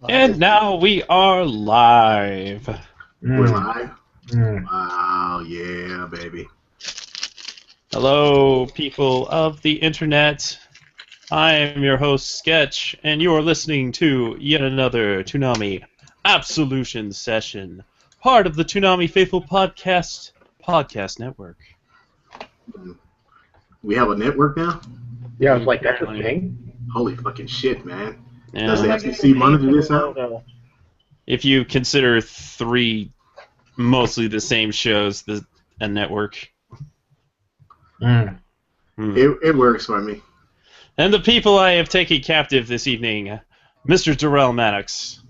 And now we are live. We're live? Wow, yeah, baby. Hello, people of the internet. I am your host, Sketch, and you are listening to yet another Toonami Absolution session, part of the Toonami Faithful Podcast Network. We have a network now? Yeah, it's like, that's a thing? Holy fucking shit, man. Yeah. Does the FCC monitor this out? If you consider three mostly the same shows, a network. It works for me. And the people I have taken captive this evening, Mr. Darrel Maddox.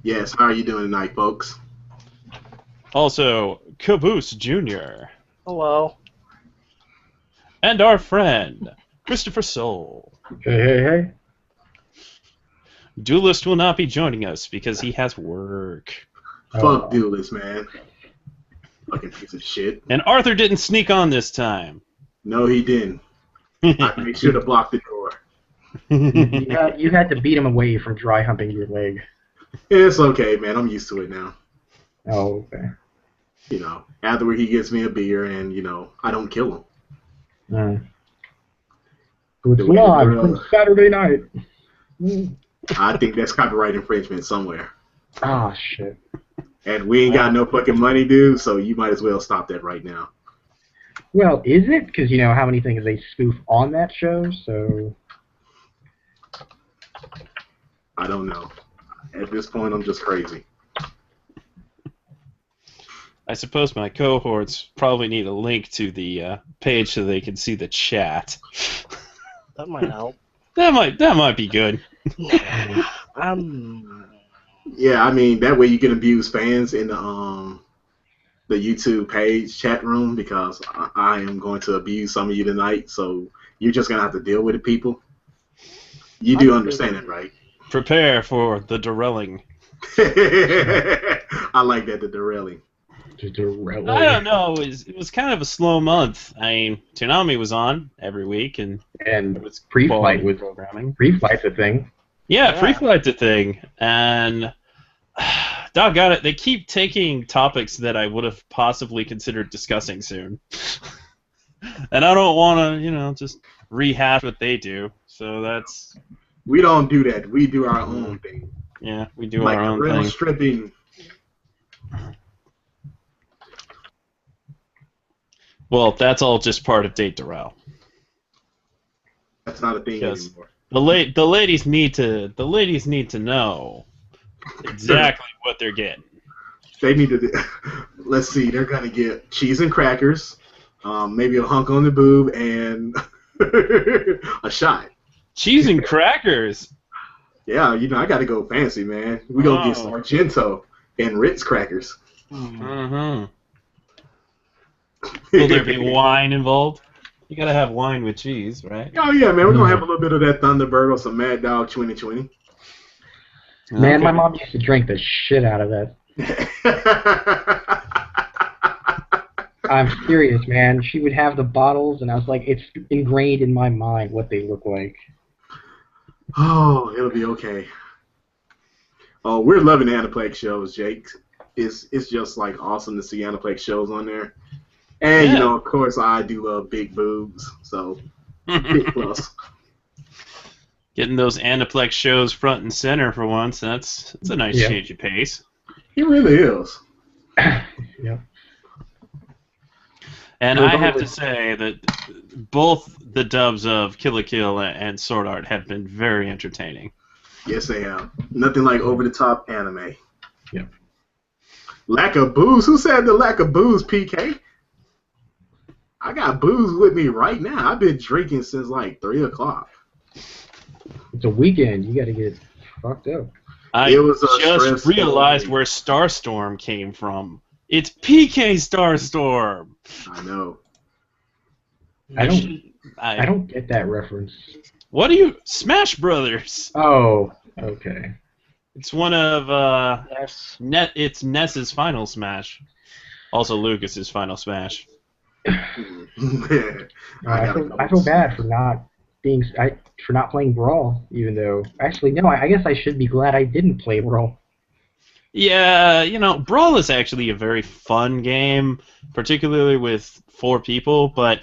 Yes, how are you doing tonight, folks? Also, Caboose Jr. Hello. And our friend, Christopher Soul. Hey. Duelist will not be joining us because he has work. Fuck Duelist, man. Fucking piece of shit. And Arthur didn't sneak on this time. No, he didn't. I made sure to block the door. You had to beat him away from dry humping your leg. It's okay, man. I'm used to it now. Oh, okay. You know, afterward he gives me a beer and, you know, I don't kill him. It's live from Saturday night. I think that's copyright infringement somewhere. Ah, shit. And we ain't got no fucking money, dude, so you might as well stop that right now. Well, is it? Because you know how many things they spoof on that show, so... I don't know. At this point, I'm just crazy. I suppose my cohorts probably need a link to the page so they can see the chat. That might help. That might be good. Yeah, I mean that way you can abuse fans in the YouTube page chat room because I am going to abuse some of you tonight. So you're just gonna have to deal with it, people. You do understand it, right? Prepare for the Darreling. I like that, the Darreling. I don't know. It was kind of a slow month. I mean, Toonami was on every week, and it was Pre-Flight was programming. Pre-Flight's a thing. Yeah, Pre-Flight's a thing, and doggone it, they keep taking topics that I would have possibly considered discussing soon, and I don't want to, just rehash what they do. So that's. We don't do that. We do our own thing. Yeah, we do like our own real thing. Stripping. Well, that's all just part of Date Darrel. That's not a thing anymore. The ladies need to know exactly what they're getting. They need to. Let's see. They're gonna get cheese and crackers, maybe a hunk on the boob, and a shot. Cheese and crackers. Yeah, I gotta go fancy, man. We gonna get Sargento and Ritz crackers. Mm-hmm. Will there be wine involved? You gotta have wine with cheese, right? Oh yeah, man. We're gonna have a little bit of that Thunderbird or some Mad Dog 2020. Man, Okay. my mom used to drink the shit out of that. I'm serious, man. She would have the bottles, and I was like, it's ingrained in my mind what they look like. Oh, it'll be okay. Oh, we're loving the Aniplex shows, Jake. It's just like awesome to see Aniplex shows on there. And, Yeah. of course, I do love big boobs, so big plus. Getting those Aniplex shows front and center for once, that's a nice change of pace. It really is. Yeah. And I have to say that both the dubs of Kill la Kill and Sword Art have been very entertaining. Yes, they have. Nothing like over-the-top anime. Yep. Lack of booze? Who said the lack of booze, PK? I got booze with me right now. I've been drinking since like 3 o'clock. It's a weekend. You gotta get fucked up. I It was a just stressful realized week. where Starstorm came from. It's PK Starstorm. I know. I don't get that reference. What do you... Smash Brothers. Oh, okay. It's one of, Yes. it's Ness's final Smash. Also Lucas's final Smash. I feel bad for not for not playing Brawl, even though actually no, I guess I should be glad I didn't play Brawl. Yeah, Brawl is actually a very fun game, particularly with 4 people, but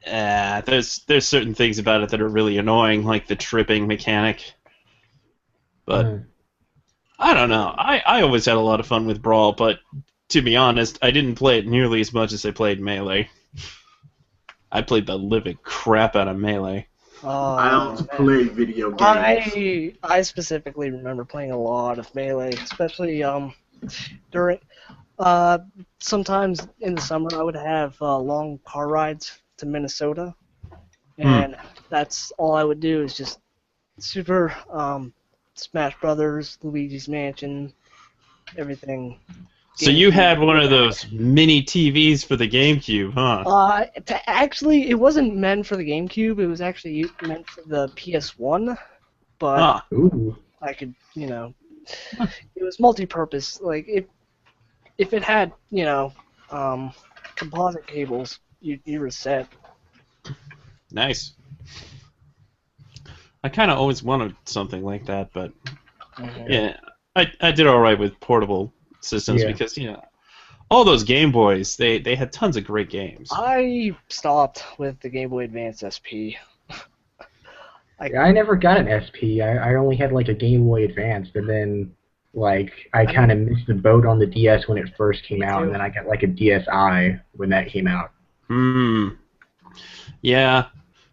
there's certain things about it that are really annoying, like the tripping mechanic. But I don't know. I always had a lot of fun with Brawl, but to be honest, I didn't play it nearly as much as I played Melee. I played the living crap out of Melee. I don't play video games. I specifically remember playing a lot of Melee, especially during sometimes in the summer I would have long car rides to Minnesota, and that's all I would do is just Super Smash Brothers, Luigi's Mansion, everything. So you had one of those mini TVs for the GameCube, huh? Actually, it wasn't meant for the GameCube. It was actually meant for the PS1, but I could, it was multi-purpose. Like if it had, composite cables, you were set. Nice. I kind of always wanted something like that, but yeah, I did all right with portable systems because all those Game Boys they had tons of great games. I stopped with the Game Boy Advance SP. I never got an SP. I only had like a Game Boy Advance, and then like I kind of missed the boat on the DS when it first came out, and then I got like a DSi when that came out. Yeah,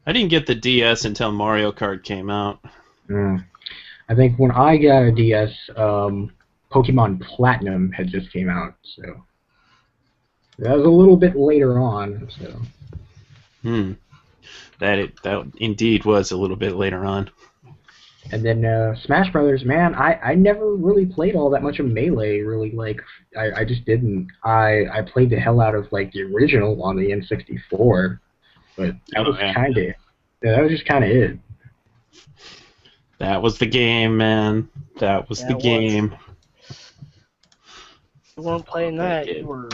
I didn't get the DS until Mario Kart came out. I think when I got a DS, Pokemon Platinum had just came out, so that was a little bit later on. So. That indeed was a little bit later on. And then Smash Brothers, man, I never really played all that much of Melee. Really, like I just didn't. I played the hell out of like the original on the N64, but that was kind of that was just kind of it. That was the game, man. That was the game. You weren't playing that. You were.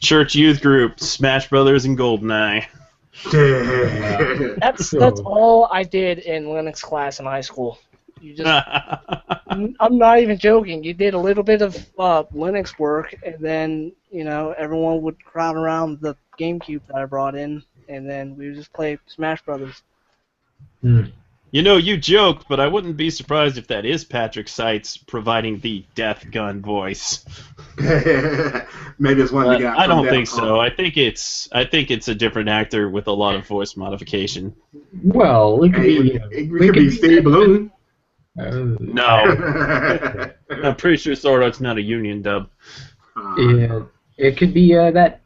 Church youth group, Smash Brothers, and GoldenEye. That's all I did in Linux class in high school. You just, I'm not even joking. You did a little bit of Linux work, and then everyone would crowd around the GameCube that I brought in, and then we would just play Smash Brothers. You joke, but I wouldn't be surprised if that is Patrick Seitz providing the Death Gun voice. Maybe it's one of the guys. I don't think so. I think it's a different actor with a lot of voice modification. Well, it could be Steve Balloon. No, I'm pretty sure Sordok's not a union dub. Yeah, it could be that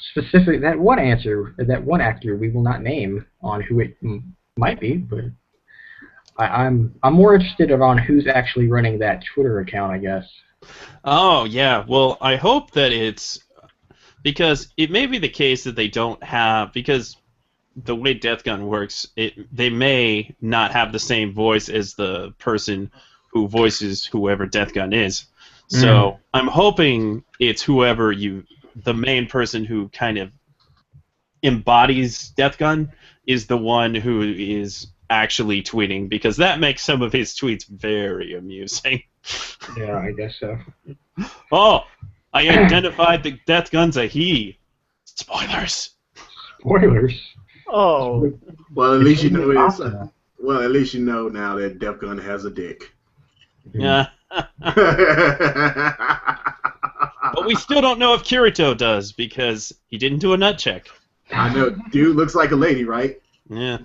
one actor we will not name on who it might be, but. I'm more interested on who's actually running that Twitter account, I guess. Oh, yeah. Well, I hope that it's... Because it may be the case that they don't have... Because the way Death Gun works, they may not have the same voice as the person who voices whoever Death Gun is. So I'm hoping it's whoever the main person who kind of embodies Death Gun is the one who is... actually tweeting, because that makes some of his tweets very amusing. Yeah, I guess so. Oh, I identified the Death Gun's a he. Spoilers. Spoilers. Oh. Well, at least you know it's. Well, at least you know now that Death Gun has a dick. Yeah. But we still don't know if Kirito does, because he didn't do a nut check. I know, dude looks like a lady, right? Yeah.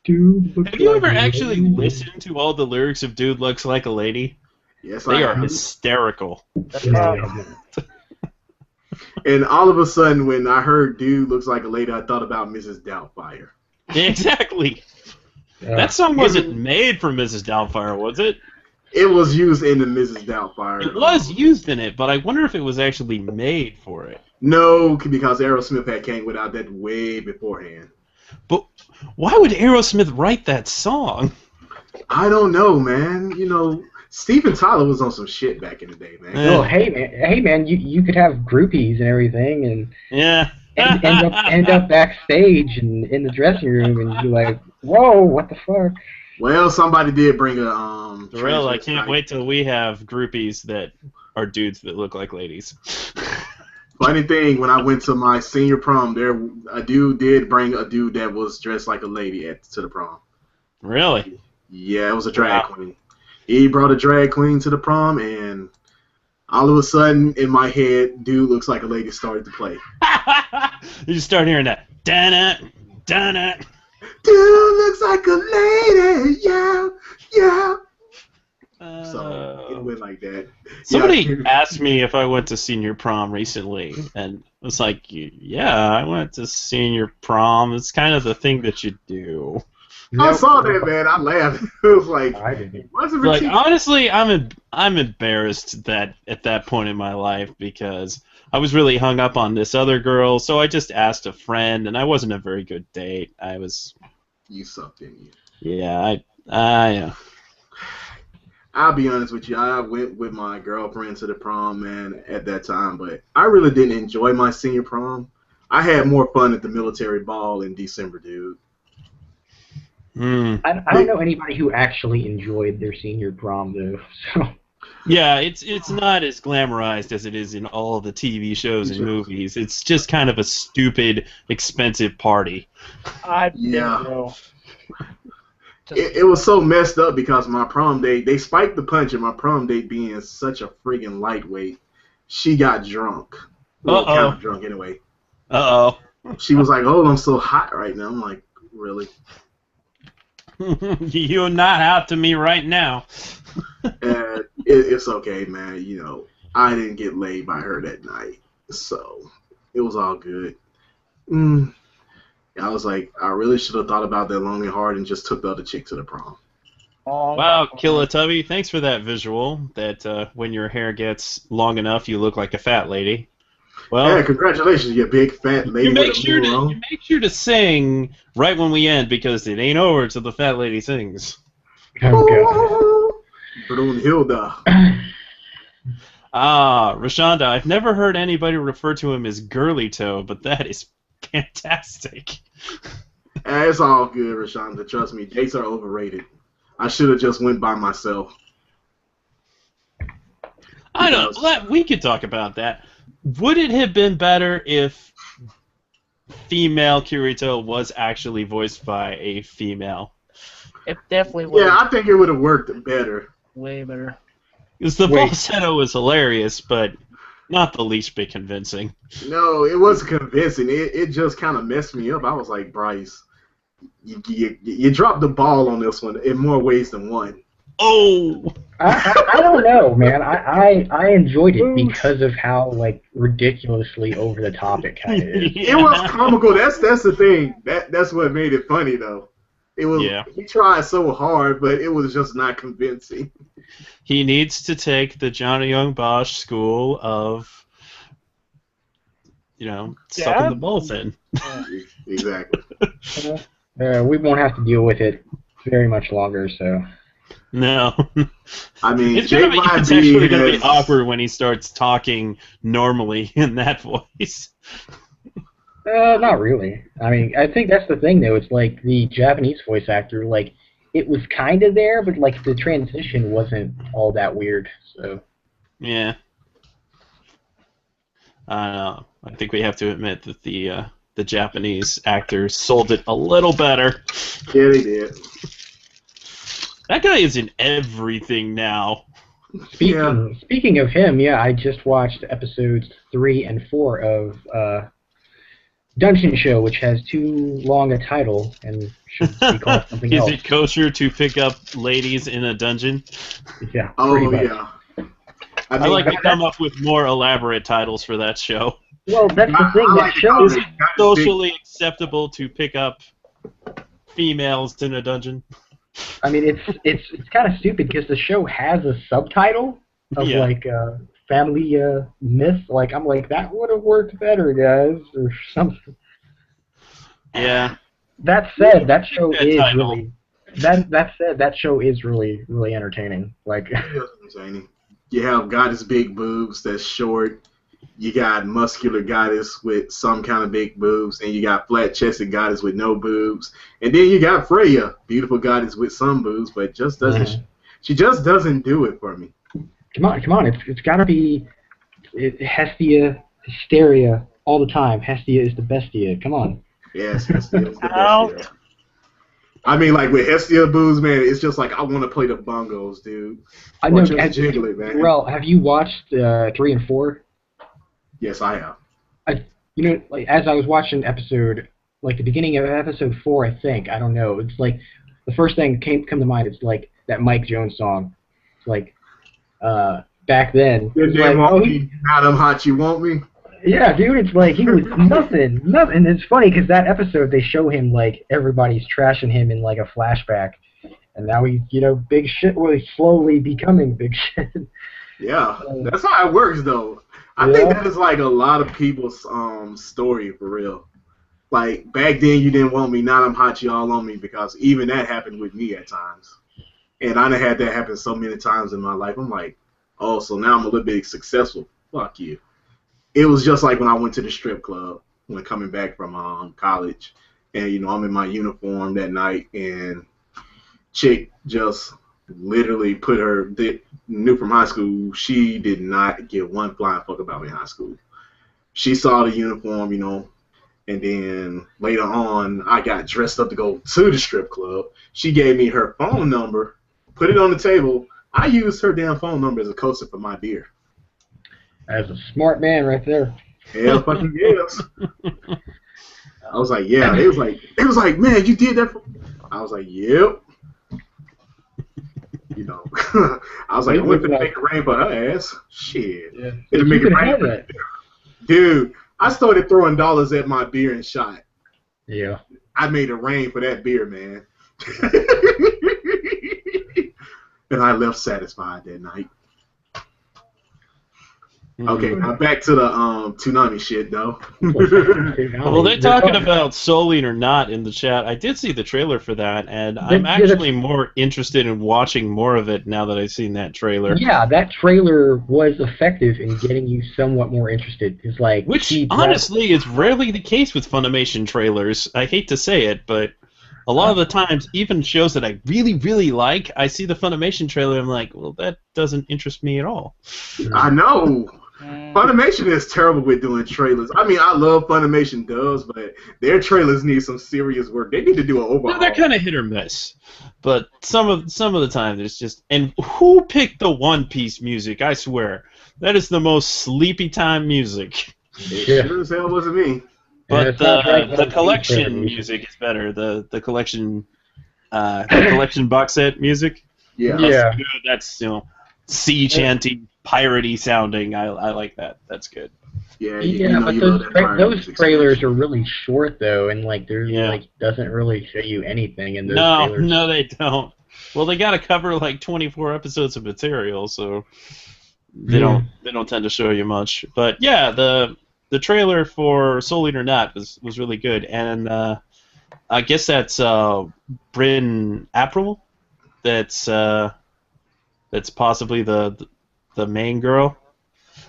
Have you ever actually listened to all the lyrics of Dude Looks Like a Lady? Yes, they are hysterical. And all of a sudden, when I heard Dude Looks Like a Lady, I thought about Mrs. Doubtfire. Exactly. That song wasn't made for Mrs. Doubtfire, was it? It was used in the Mrs. Doubtfire. It was used in it, but I wonder if it was actually made for it. No, because Aerosmith had came without that way beforehand. But why would Aerosmith write that song? I don't know, man. Steven Tyler was on some shit back in the day, man. Well, hey man, you could have groupies and everything, and yeah. and end up backstage and in the dressing room, and you're like, whoa, what the fuck? Well, somebody did bring a Darrel, I transvestite. can't wait till we have groupies that are dudes that look like ladies. Funny thing, when I went to my senior prom, a dude did bring a dude that was dressed like a lady to the prom. Really? Yeah, it was a drag queen. He brought a drag queen to the prom, and all of a sudden, in my head, dude looks like a lady started to play. You start hearing that. Dun-it, dun-it. Dude looks like a lady, yeah, yeah. So it went like that. Somebody asked me if I went to senior prom recently, and I was like, yeah, I went to senior prom. It's kind of the thing that you do. I saw that, man. I laughed. It was like, I didn't. Like, honestly, I'm embarrassed that at that point in my life because I was really hung up on this other girl, so I just asked a friend, and I wasn't a very good date. You sucked, didn't you? Yeah, yeah. I'll be honest with you. I went with my girlfriend to the prom, man, at that time, but I really didn't enjoy my senior prom. I had more fun at the military ball in December, dude. I don't know anybody who actually enjoyed their senior prom, though. So. Yeah, it's not as glamorized as it is in all the TV shows and movies. It's just kind of a stupid, expensive party. Yeah. It was so messed up because my prom date, they spiked the punch, and my prom date being such a friggin' lightweight, she got drunk. Well, kind of drunk anyway. Uh-oh. She was like, oh, I'm so hot right now. I'm like, really? You're not hot to me right now. It's okay, man. You know, I didn't get laid by her that night, so it was all good. I was like, I really should have thought about that long and hard and just took the other chick to the prom. Wow, Killatubby, thanks for that visual. That when your hair gets long enough, you look like a fat lady. Well, yeah, congratulations, you big fat lady. You make sure to sing right when we end because it ain't over till the fat lady sings. Oh, Brunhilde. Rashonda, I've never heard anybody refer to him as Girly Toe, but that is fantastic. It's all good, Rashonda. Trust me, dates are overrated. I should have just went by myself. I don't. We could talk about that. Would it have been better if female Kirito was actually voiced by a female? It definitely would. Yeah, I think it would have worked better. Way better. Because the falsetto was hilarious, but not the least bit convincing. No, it wasn't convincing. It just kind of messed me up. I was like, Bryce, you dropped the ball on this one in more ways than one. Oh! I don't know, man. I enjoyed it because of how like ridiculously over the top it kind of is. It was comical. That's the thing. That's what made it funny though. It was. Yeah. He tried so hard, but it was just not convincing. He needs to take the Johnny Young Bosch school of, sucking the balls in. Exactly. We won't have to deal with it very much longer, so. No. I mean, it's actually going to be awkward when he starts talking normally in that voice. Not really. I mean, I think that's the thing, though. It's like the Japanese voice actor, like, it was kind of there, but, like, the transition wasn't all that weird, so. Yeah. I don't know. I think we have to admit that the Japanese actors sold it a little better. Yeah, they did. That guy is in everything now. Speaking of him, yeah, I just watched episodes 3 and 4 of Dungeon Show, which has too long a title and should be called something else. Is it kosher to pick up ladies in a dungeon? Yeah. Oh, yeah. I like to come up with more elaborate titles for that show. Well, that's the thing. That show is it socially acceptable to pick up females in a dungeon? I mean, it's kind of stupid because the show has a subtitle of like family myth. Like I'm like that would have worked better, guys, or something. Yeah. That said, that show is really. That said, that show is really entertaining. Like. You have God is big boobs. That's short. You got muscular goddess with some kind of big boobs, and you got flat-chested goddess with no boobs, and then you got Freya, beautiful goddess with some boobs, but just doesn't. She just doesn't do it for me. Come on! It's got to be Hestia, hysteria all the time. Hestia is the bestia. Come on. Yes, Hestia is the bestia. I mean, like with Hestia boobs, man, it's just like I want to play the bongos, dude. I know. Jiggle it, man. Darrel, have you watched 3 and 4? Yes, I have. Like as I was watching episode, like the beginning of episode 4, I think. I don't know. It's like the first thing come to mind. It's like that Mike Jones song. It's like back then. You like, want me? Now I'm hot. You want me? Yeah, dude. It's like he was nothing. And it's funny because that episode they show him like everybody's trashing him in like a flashback, and now he's big shit. Well, he's slowly becoming big shit. Yeah, that's how it works, though. I think that is like a lot of people's story for real. Like back then, you didn't want me. Now I'm hot. You all on me, because even that happened with me at times, and I done had that happen so many times in my life. I'm like, oh, so now I'm a little bit successful. Fuck you. It was just like when I went to the strip club when coming back from college, and I'm in my uniform that night, and chick just literally put her knew from high school. She did not give one flying fuck about me in high school. She saw the uniform, and then later on, I got dressed up to go to the strip club. She gave me her phone number, put it on the table. I used her damn phone number as a coaster for my beer. That's a smart man right there. Hell fucking yes. I was like, yeah. It was like, man, you did that for me? I was like, yep. I was like, I went to make it rain for her ass. Shit. Yeah. It'll make it rain for that. Dude, I started throwing dollars at my beer and shot. Yeah. I made it rain for that beer, man. And I left satisfied that night. Okay, now back to the Toonami shit, though. Well, they're talking about Soul Eater Not in the chat. I did see the trailer for that, and I'm actually more interested in watching more of it now that I've seen that trailer. Yeah, that trailer was effective in getting you somewhat more interested. It's like, which, honestly, is rarely the case with Funimation trailers. I hate to say it, but a lot of the times, even shows that I really, really like, I see the Funimation trailer, and I'm like, well, that doesn't interest me at all. I know. Funimation is terrible with doing trailers. I mean, I love Funimation does, but their trailers need some serious work. They need to do an overhaul. Well, they're kind of hit or miss, but some of the time there's just. And who picked the One Piece music? I swear, that is the most sleepy time music. It sure as hell wasn't me. But the collection music is better. The collection box set music. Yeah. That's good. That's sea chanty, piratey sounding. I like that. That's good. Yeah, but those trailers are really short though, and like there's like doesn't really show you anything in those trailers. No, they don't. Well, they got to cover like 24 episodes of material, so they don't tend to show you much. But yeah, the trailer for Soul Eater Not was really good, and I guess that's Bryn April. That's possibly the main girl.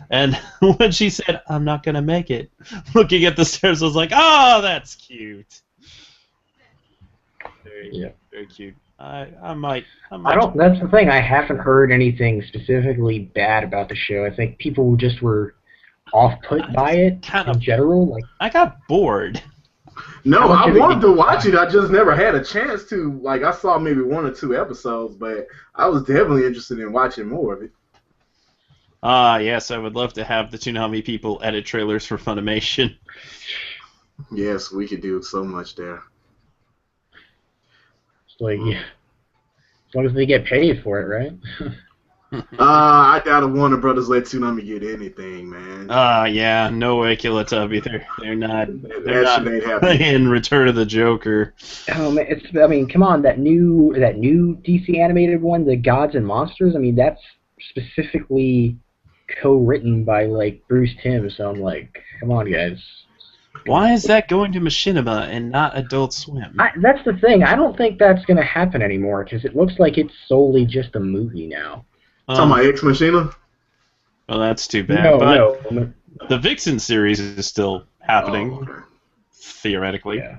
And when she said, "I'm not gonna make it," looking at the stairs, I was like, "Oh, that's cute." Very cute. I might. That's the thing. I haven't heard anything specifically bad about the show. I think people just were off-put by it in general. Like, I got bored. No, I wanted to watch it. I just never had a chance to. Like, I saw maybe 1 or 2 episodes, but I was definitely interested in watching more of it. Yes, I would love to have the Toonami people edit trailers for Funimation. Yes, we could do so much there. It's like, as long as they get paid for it, right? I doubt if Warner Brothers let Toonami get anything, man. Yeah, no way, Kill-a-Tubby. They're not in Return of the Joker. Oh man, I mean, come on, that new DC animated one, the Gods and Monsters. I mean, that's specifically co-written by like Bruce Timm. So I'm like, come on, guys. Why is that going to Machinima and not Adult Swim? That's the thing. I don't think that's going to happen anymore because it looks like it's solely just a movie now. Talking about Ex Machina? Well, that's too bad. No, The Vixen series is still happening, Oh, okay. theoretically. Yeah.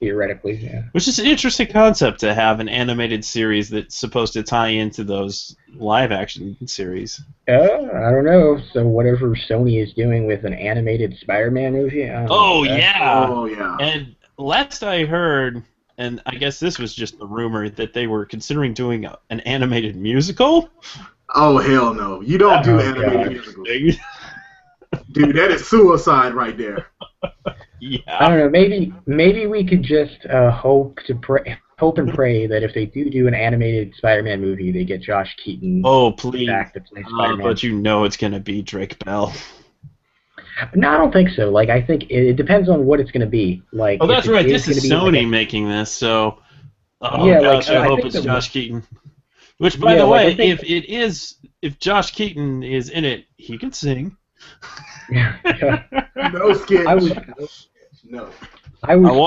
Theoretically, yeah. Which is an interesting concept to have an animated series that's supposed to tie into those live-action series. I don't know. So whatever Sony is doing with an animated Spider-Man movie, I don't know. Oh, yeah. And last I heard, and I guess this was just a rumor, that they were considering doing an animated musical. Oh, hell no. You don't do animated musicals. Dude, that is suicide right there. Yeah. I don't know. Maybe we could just hope and pray that if they do an animated Spider-Man movie, they get Josh Keaton Please. back to play Spider-Man. But you know it's going to be Drake Bell. No, I don't think so. Like, I think it depends on what it's going to be. Like, that's right. This is Sony like making this, so. Yeah, gosh, I hope think it's Josh Keaton. Which, by the way, if Josh Keaton is in it, he can sing. No sketch. I was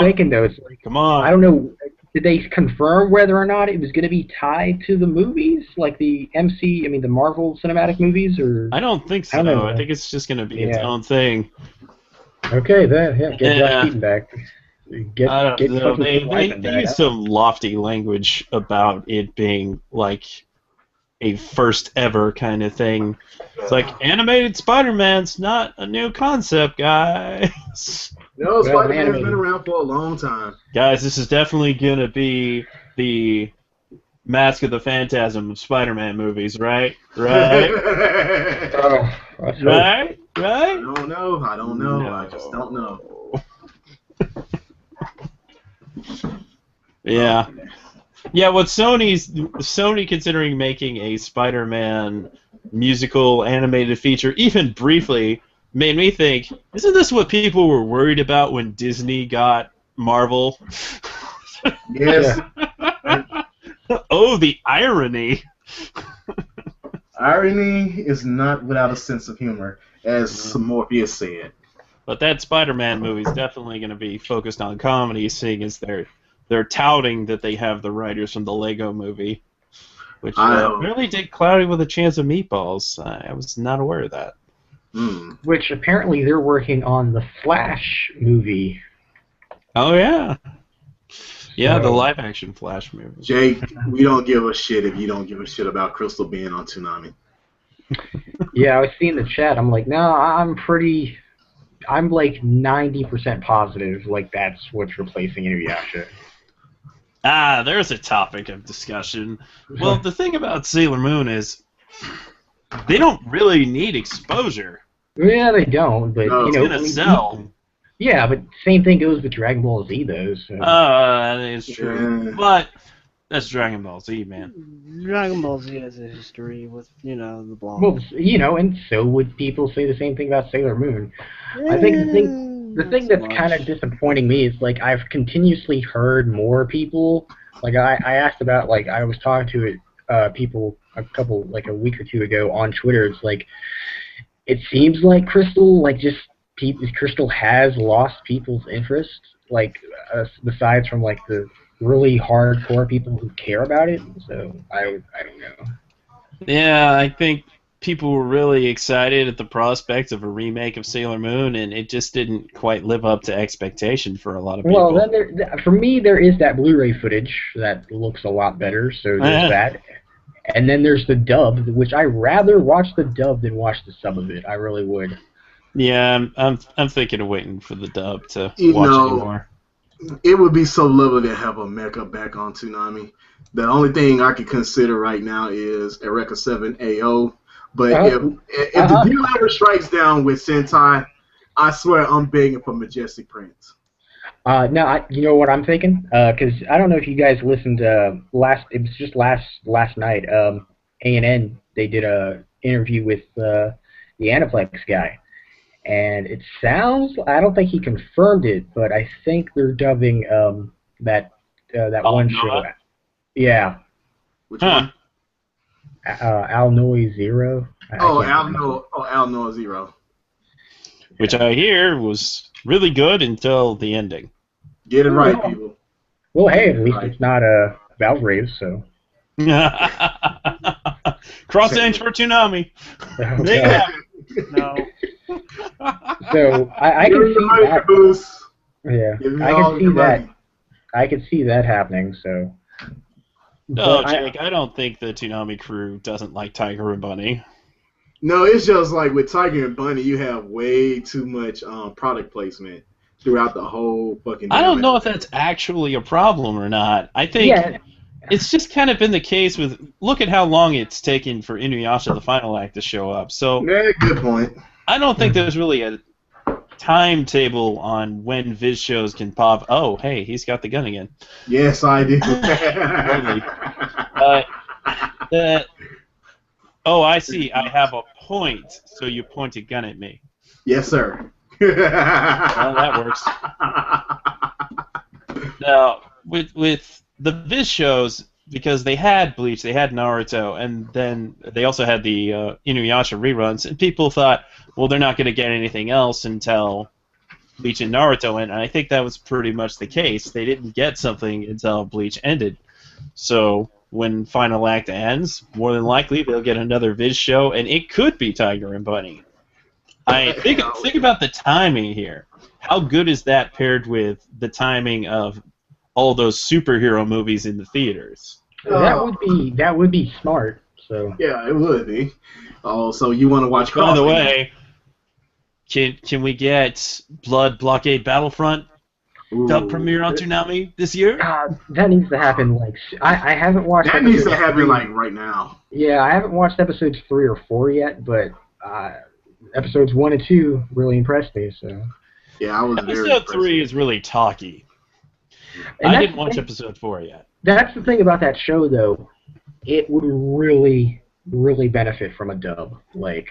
thinking though, it's like, come on. I don't know. Did they confirm whether or not it was going to be tied to the movies, like the the Marvel Cinematic movies, or? I don't think so. I think it's just going to be its own thing. Okay, then get Josh Keaton back. I don't know. They use some lofty language about it being like a first ever kind of thing. It's like animated Spider-Man's not a new concept, guys. No, Spider-Man's been around for a long time. Guys, this is definitely gonna be the Mask of the Phantasm of Spider-Man movies, right? Right? Right? I don't know. I just don't know. Yeah. Yeah, what Sony considering making a Spider-Man musical animated feature, even briefly, made me think, isn't this what people were worried about when Disney got Marvel? Yes. Oh, the irony. Irony is not without a sense of humor, as Morpheus said. But that Spider-Man movie is definitely going to be focused on comedy, seeing as they're touting that they have the writers from the Lego movie, which really did Cloudy with a Chance of Meatballs. I was not aware of that. Which apparently they're working on the Flash movie. Oh, yeah. Yeah, the live-action Flash movie. Jake, we don't give a shit if you don't give a shit about Crystal being on Toonami. Yeah, I was seeing the chat. I'm like, no, I'm like 90% positive like that's what's replacing Inuyasha. There's a topic of discussion. Well, the thing about Sailor Moon is they don't really need exposure. Yeah, they don't, but No, It's gonna sell. Yeah, but same thing goes with Dragon Ball Z, though. So. That is true. Yeah. But that's Dragon Ball Z, man. Dragon Ball Z has a history with, the blonde. Well, and so would people say the same thing about Sailor Moon. I think the thing that's kind of disappointing me is, like, I've continuously heard more people, like, I asked about, like, I was talking to people a week or two ago on Twitter. It's like, it seems like Crystal, like, Crystal has lost people's interest, like, besides from, like, the really hardcore people who care about it. So I don't know. Yeah, I think people were really excited at the prospect of a remake of Sailor Moon, and it just didn't quite live up to expectation for a lot of people. Well, then for me, there is that Blu-ray footage that looks a lot better. So there's that, and then there's the dub, which I rather watch the dub than watch the sub of it. I really would. Yeah, I'm thinking of waiting for the dub to watch anymore. It would be so lovely to have a mecha back on Toonami. The only thing I could consider right now is Eureka 7 AO. But if the deal ever strikes down with Sentai, I swear I'm begging for Majestic Prince. No, you know what I'm thinking? Because I don't know if you guys listened it was just last night. A&N, they did a interview with the Aniplex guy. And it sounds, I don't think he confirmed it, but I think they're dubbing that one show. Yeah. Which one? Al Noe Zero. Al Noe Zero. Which I hear was really good until the ending. Get it right, people. Well, hey, at least it's not about raves, so. Cross-age for Toonami. Okay. No. So I Give can me the see money, that. Caboose. Yeah, Give me I all can see your that. money. I can see that happening. So, No, but Jake, I don't think the Toonami crew doesn't like Tiger and Bunny. No, it's just like with Tiger and Bunny, you have way too much product placement throughout the whole fucking I damn don't know if anime. that's actually a problem or not. I think yeah, it's just kind of been the case with. Look at how long it's taken for Inuyasha the final act to show up. So Yeah, good point. I don't think there's really a timetable on when Viz shows can pop. Oh, hey, he's got the gun again. Yes, I do. Lovely. Uh, oh, I see. I have a point, so you point a gun at me. Yes, sir. Well, that works. Now, with the Viz shows, because they had Bleach, they had Naruto, and then they also had the Inuyasha reruns, and people thought, well, they're not going to get anything else until Bleach and Naruto end, and I think that was pretty much the case. They didn't get something until Bleach ended. So when Final Act ends, more than likely they'll get another Viz show, and it could be Tiger and Bunny. I think about the timing here. How good is that paired with the timing of all those superhero movies in the theaters? that would be smart. So Yeah, it would be. Oh, so you want to watch? By the Crossing? way, can we get Blood Blockade Battlefront dub premiere on Toonami this year? that needs to happen. Like I haven't watched. That needs to episode happen 3. like right now. Yeah, I haven't watched episodes 3 or 4 yet, but episodes 1 and 2 really impressed me. So Yeah, I was very Episode impressed. 3 is really talky. And I that's didn't the watch thing- episode 4 yet. That's the thing about that show, though. It would really, really benefit from a dub. Like,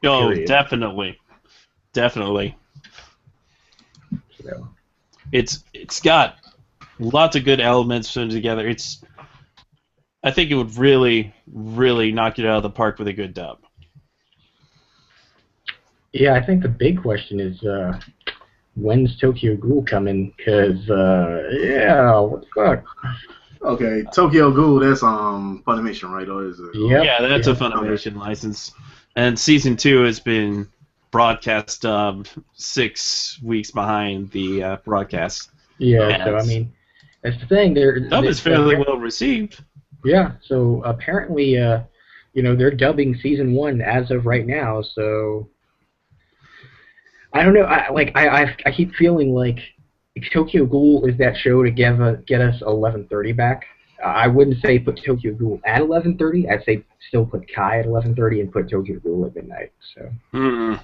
Oh, period. definitely. Definitely. So. It's got lots of good elements put together. I think it would really, really knock it out of the park with a good dub. Yeah, I think the big question is when's Tokyo Ghoul coming? Because yeah, what the fuck? Okay, Tokyo Ghoul. That's Funimation, right? Or is it? Yep. Yeah, that's a Funimation license. And season 2 has been broadcast 6 weeks behind the broadcast. Yeah, so I mean, that's the thing. Dub is fairly well received. Yeah, so apparently, they're dubbing season 1 as of right now. So I don't know. I keep feeling like Tokyo Ghoul is that show to get us 11:30 back. I wouldn't say put Tokyo Ghoul at 11:30. I'd say still put Kai at 11:30 and put Tokyo Ghoul at midnight. So.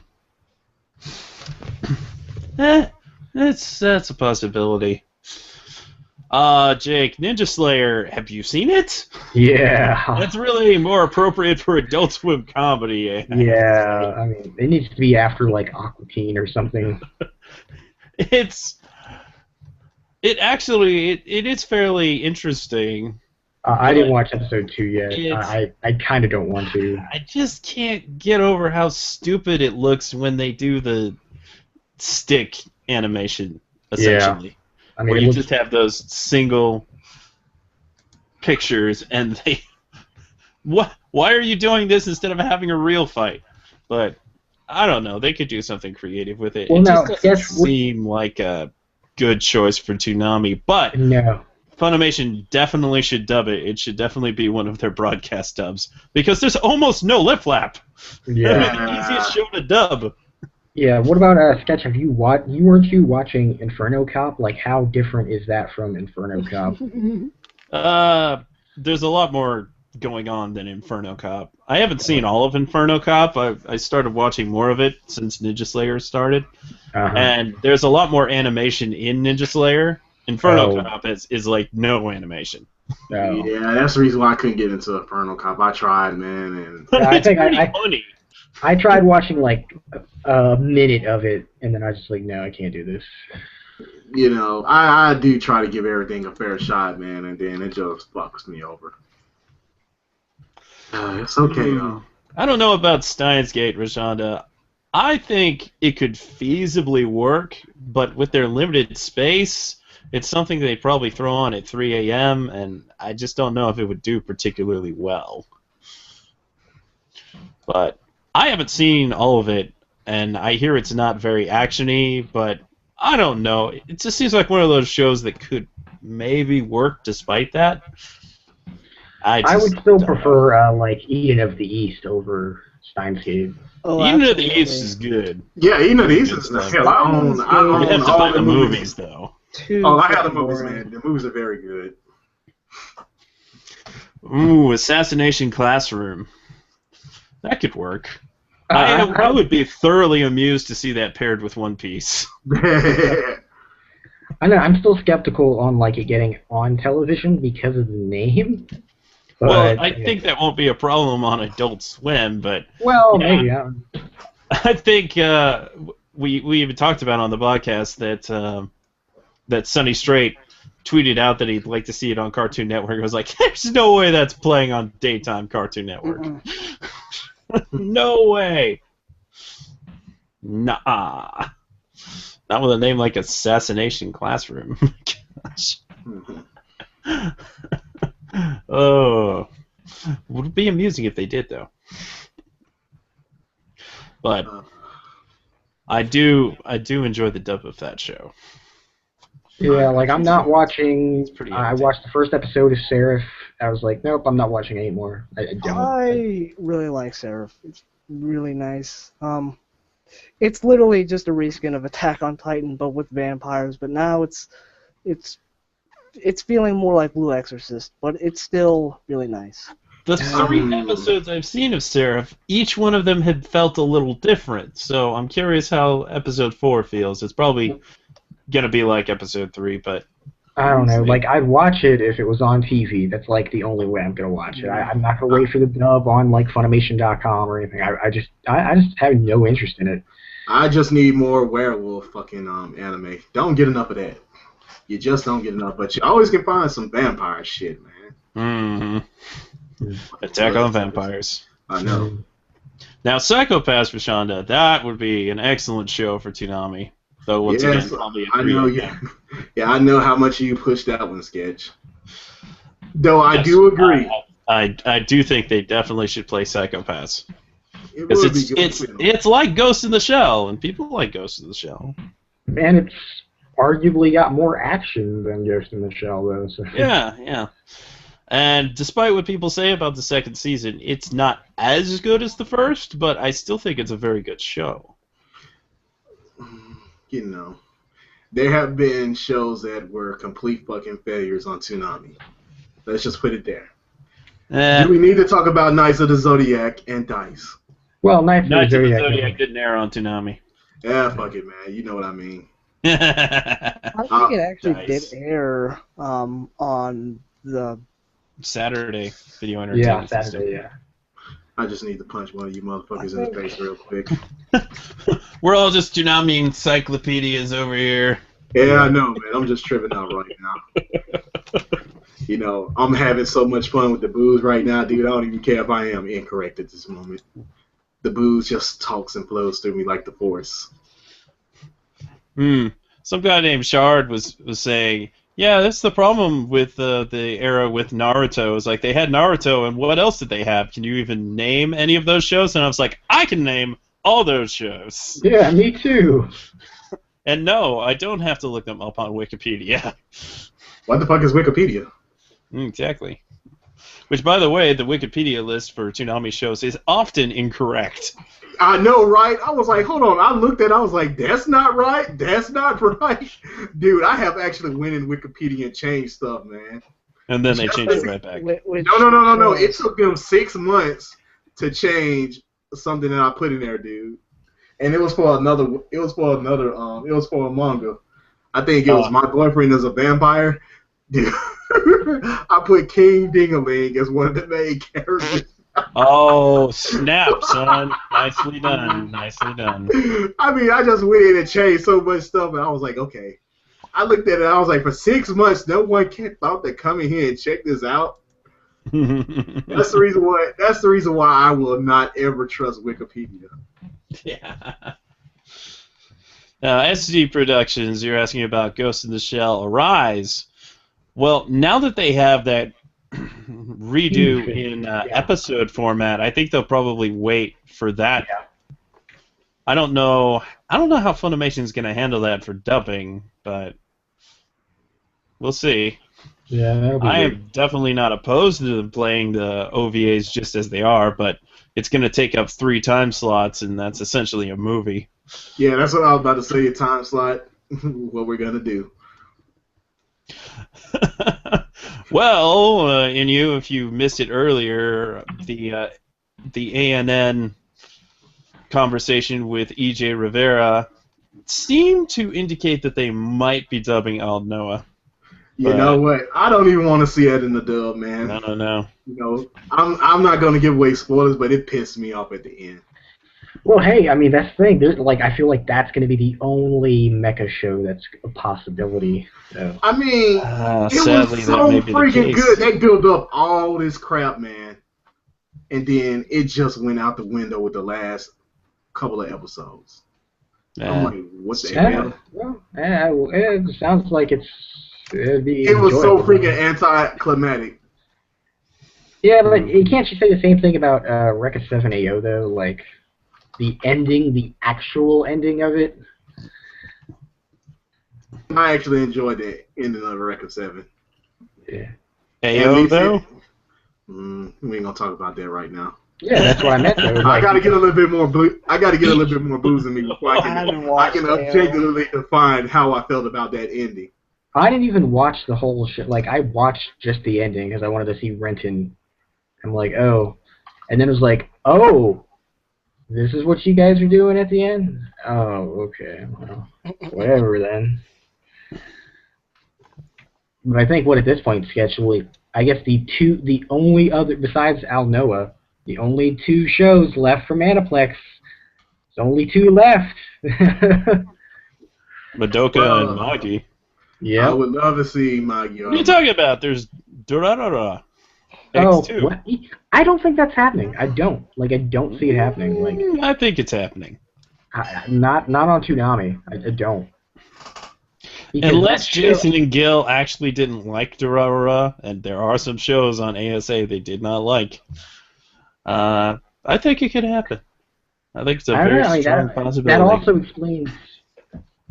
That's a possibility. Jake, Ninja Slayer, have you seen it? Yeah. That's really more appropriate for Adult Swim comedy. Yeah, I mean, it needs to be after like Aqua Teen or something. It is fairly interesting. I didn't watch episode 2 yet. I kind of don't want to. I just can't get over how stupid it looks when they do the stick animation, essentially. Yeah. I mean, where you just have those single pictures, and they... Why are you doing this instead of having a real fight? But, I don't know. They could do something creative with it. Well, it now, just doesn't seem like a good choice for Toonami, but... No. Funimation definitely should dub it. It should definitely be one of their broadcast dubs because there's almost no lip flap. Yeah. That'd be the easiest show to dub. Yeah. What about Sketch? Have you watched? Weren't you watching Inferno Cop? Like, how different is that from Inferno Cop? There's a lot more going on than Inferno Cop. I haven't seen all of Inferno Cop. I started watching more of it since Ninja Slayer started, and there's a lot more animation in Ninja Slayer. Inferno Cop is like no animation. Oh. Yeah, that's the reason why I couldn't get into Inferno Cop. I tried, man, and Yeah, it's pretty funny. I tried watching like a minute of it, and then I was just like, no, I can't do this. You know, I do try to give everything a fair shot, man, and then it just fucks me over. It's okay, though. I don't know about Steins Gate, Rashonda. I think it could feasibly work, but with their limited space, it's something they probably throw on at 3 a.m., and I just don't know if it would do particularly well. But I haven't seen all of it. and I hear it's not very actiony, but I don't know. It just seems like one of those shows that could maybe work despite that. I would still don't know. prefer like Eden of the East over Steins Gate. Oh, Eden of the absolutely. East is good. Yeah, you know these Good is stuff. hell. I own You all have to buy the the movies. movies, though. Too Oh, I have the fucking movies, boring. man. The movies are very good. Ooh, Assassination Classroom. That could work. I would be thoroughly amused to see that paired with One Piece. I know I'm still skeptical on like it getting on television because of the name. But, Well, I think that won't be a problem on Adult Swim, but Well, yeah. maybe. I think we even talked about on the podcast that Sonny Strait tweeted out that he'd like to see it on Cartoon Network. I was like, there's no way that's playing on daytime Cartoon Network. No way. Nah. Not with a name like Assassination Classroom. Gosh. Oh. Would it be amusing if they did, though? But I do enjoy the dub of that show. Yeah, like I'm not watching. pretty I empty. watched the first episode of Seraph. I was like, nope, I'm not watching anymore. I don't. I really like Seraph. It's really nice. It's literally just a reskin of Attack on Titan, but with vampires. But now it's feeling more like Blue Exorcist, but it's still really nice. The 3 episodes I've seen of Seraph, each one of them had felt a little different. So I'm curious how episode 4 feels. It's probably gonna be like episode 3, but I don't know. Like I'd watch it if it was on TV. That's like the only way I'm gonna watch it. I'm not gonna wait for the dub on like Funimation.com or anything. I just have no interest in it. I just need more werewolf fucking anime. Don't get enough of that. You just don't get enough, but you always can find some vampire shit, man. Attack on Vampires. I know. Now, Psychopaths, Rashonda, that would be an excellent show for Toonami. Though once again, probably a 3. I know. Yeah, I know how much you pushed that one, Sketch. Though I do agree. I do think they definitely should play Psychopaths. It Because would be good. it's like Ghost in the Shell, and people like Ghost in the Shell. And it's arguably got more action than Ghost in the Shell, though. So. Yeah. And despite what people say about the second season, it's not as good as the first, but I still think it's a very good show. You know, there have been shows that were complete fucking failures on Toonami. Let's just put it there. Do we need to talk about Knights of the Zodiac and Dice? Well, Knights of the Zodiac didn't air on Toonami. Yeah, fuck it, man. You know what I mean. I think it actually Nice. did air on the. Saturday Video Entertainment Yeah, System. Saturday, yeah. I just need to punch one of you motherfuckers in the face real quick. We're all just Toonami encyclopedias over here. Yeah, I know, man. I'm just tripping out right now. You know, I'm having so much fun with the booze right now, dude. I don't even care if I am incorrect at this moment. The booze just talks and flows through me like the force. Some guy named Shard was saying, yeah, that's the problem with the era with Naruto. It's like they had Naruto, and what else did they have? Can you even name any of those shows? And I was like, I can name all those shows. Yeah, me too. And no, I don't have to look them up on Wikipedia. What the fuck is Wikipedia? Exactly. Which, by the way, the Wikipedia list for Toonami shows is often incorrect. I know, right? I was like, hold on. I looked at it. I was like, that's not right. That's not right. Dude, I have actually went in Wikipedia and changed stuff, man. And then they changed it right back. No. It took them 6 months to change something that I put in there, dude. And it was for a manga. I think it was My Boyfriend is a Vampire. Dude, I put King Dingaling as one of the main characters. Oh, snap, son. Nicely done. Nicely done. I mean, I just went in and changed so much stuff, and I was like, okay. I looked at it, and I was like, for 6 months, no one thought to come in here and check this out. That's the reason why. That's the reason why I will not ever trust Wikipedia. Yeah. SD Productions, you're asking about Ghost in the Shell Arise. Well, now that they have that redo in episode format, I think they'll probably wait for that I don't know. I don't know how Funimation's going to handle that for dubbing, but we'll see. Yeah, that'll be I weird. am definitely not opposed to them playing the OVAs just as they are, but it's going to take up 3 time slots, and that's essentially a movie. Yeah, that's what I was about to say. A time slot. What we're gonna do. Well, if you missed it earlier, the ANN conversation with EJ Rivera seemed to indicate that they might be dubbing Al Noah. You know what? I don't even want to see it in the dub, man. No. You know, I'm not gonna give away spoilers, but it pissed me off at the end. Well, hey, I mean, that's the thing. There's, like, I feel like that's going to be the only mecha show that's a possibility. So. I mean, it sadly, was so that may be the freaking case. good. They built up all this crap, man, and then it just went out the window with the last couple of episodes. I'm like, what the hell? Well, it sounds like it'd be It was so enjoyable. freaking anticlimactic. Yeah, but can't you say the same thing about Rekka 7 AO, though? Like, the ending, the actual ending of it? I actually enjoyed the ending of Record 7. Yeah. AO, though? We ain't gonna talk about that right now. Yeah, that's what I meant, though. I gotta get a little bit more booze in me before I can objectively define how I felt about that ending. I didn't even watch the whole shit. Like, I watched just the ending because I wanted to see Renton. I'm like, oh. And then it was like, oh, this is what you guys are doing at the end? Oh, okay. Well, whatever then. But I think at this point, sketchily, I guess the only other, besides Al Noah, the only 2 shows left from Aniplex. There's only 2 left. Madoka and Magi. Yeah. I would love to see Magi. What are you talking about? There's Durarara. Oh, X2. what? I don't think that's happening. I don't see it happening. Like, I think it's happening. not on Toonami. I don't. Because Unless that show- Jason and Gil actually didn't like Durarara, and there are some shows on ASA they did not like, I think it could happen. I think it's a very strong possibility.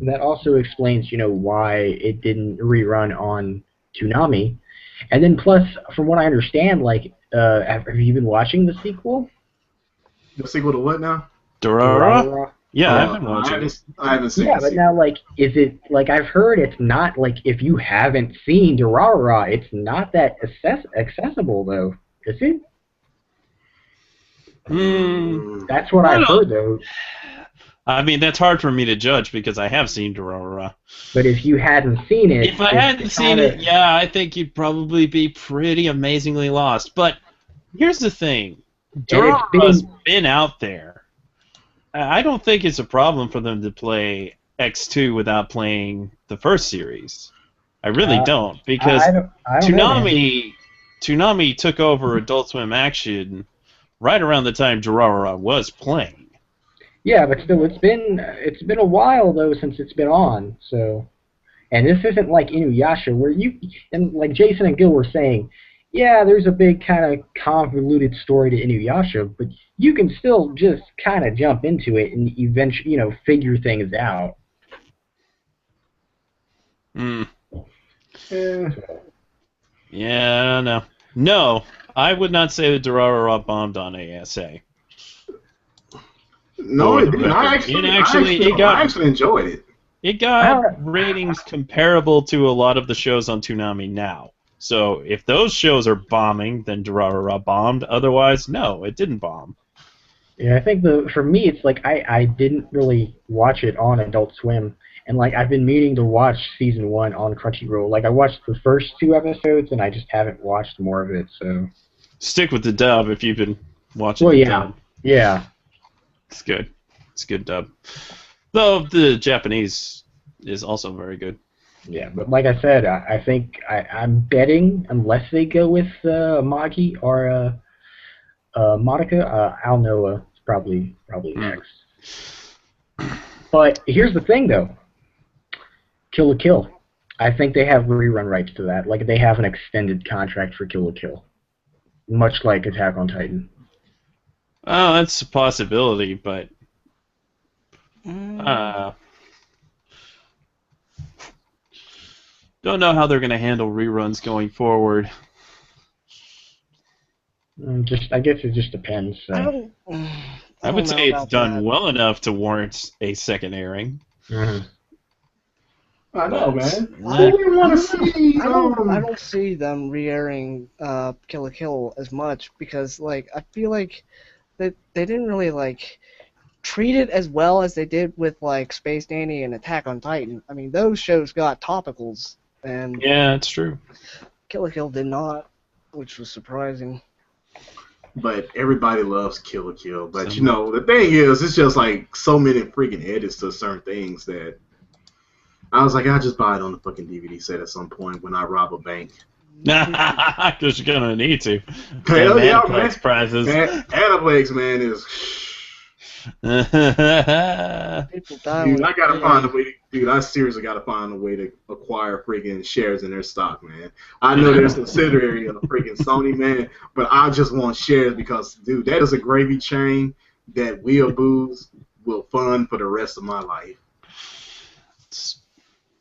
That also explains, why it didn't rerun on Toonami. And then plus, from what I understand, like, have you been watching the sequel? The sequel to what now? Durarara? Yeah, I've been watching it. I haven't seen it. Yeah, but now, like, is it, like, I've heard it's not, like, if you haven't seen Durarara, it's not that accessible, though, is it? That's what I've heard, though. I mean, that's hard for me to judge because I have seen Durarara. But if you hadn't seen it... If I hadn't seen it, yeah, I think you'd probably be pretty amazingly lost. But here's the thing. Durarara's been out there. I don't think it's a problem for them to play X2 without playing the first series. I really don't, because I don't Toonami took over Adult Swim Action right around the time Durarara was playing. Yeah, but still, it's been a while though since it's been on. So, and this isn't like Inuyasha where like Jason and Gil were saying, yeah, there's a big kind of convoluted story to Inuyasha, but you can still just kind of jump into it and eventually, figure things out. Yeah, no. No, I would not say that Durarara bombed on ASA. No, it didn't. I actually enjoyed it. It got ratings comparable to a lot of the shows on Toonami now. So if those shows are bombing, then Durarara bombed. Otherwise, no, it didn't bomb. Yeah, I think for me, it's like I didn't really watch it on Adult Swim, and like I've been meaning to watch season 1 on Crunchyroll. Like I watched the first 2 episodes, and I just haven't watched more of it. So stick with the dub if you've been watching. Well, the yeah, dub. Yeah, it's good. It's good dub. Though the Japanese is also very good. Yeah, but like I said, I think I'm betting unless they go with Magi or Monica, Al Noah is probably next. But here's the thing, though. Kill la Kill. I think they have rerun rights to that. Like they have an extended contract for Kill la Kill, much like Attack on Titan. Oh, that's a possibility, but Uh, don't know how they're going to handle reruns going forward. I guess it just depends. So. I would don't know say it's about done that. well enough to warrant a second airing. Mhm. I know, But, man. nah. I really want to see. I don't see them re-airing Kill la Kill as much because like I feel like that they didn't really like treat it as well as they did with like Space Dandy and Attack on Titan. I mean, those shows got topicals, and Yeah, it's true. Kill la Kill did not, which was surprising. But everybody loves Kill la Kill. But you know, the thing is, it's just like so many freaking edits to certain things that I was like, I'll just buy it on the fucking DVD set at some point when I rob a bank. Because you're gonna need to. Hell Them yeah, Aniplex man. prizes. Aniplex, man, is. People die. Dude, I gotta find a way. Dude, I seriously gotta find a way to acquire freaking shares in their stock, man. I know there's a subsidiary of freaking Sony, man, but I just want shares because, dude, that is a gravy train that Weeaboos will fund for the rest of my life.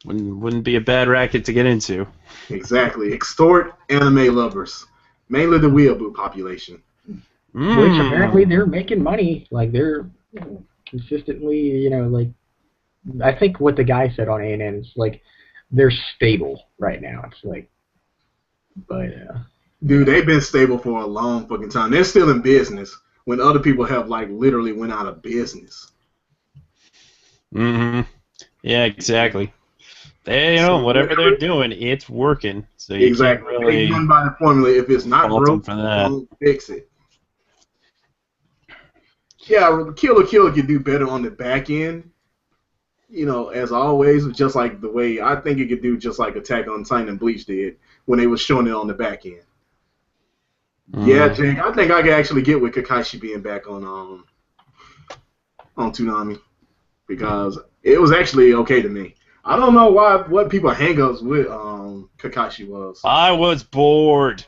Wouldn't be a bad racket to get into. Exactly. Extort anime lovers, mainly the Weeaboo population. Which apparently they're making money. Like they're consistently, like I think what the guy said on ANN is like they're stable right now. It's like, but dude, they've been stable for a long fucking time. They're still in business when other people have like literally went out of business. Mm-hmm. Yeah, exactly. They, whatever they're doing, it's working. So you exactly. can't really they run by the formula. If it's not broke, for that. don't fix it. Yeah, Kill la Kill could do better on the back end. As always, just like the way I think it could do, just like Attack on Titan and Bleach did when they were showing it on the back end. Yeah, Jake, I think I can actually get with Kakashi being back on Toonami because it was actually okay to me. I don't know what people hangups with Kakashi was. I was bored.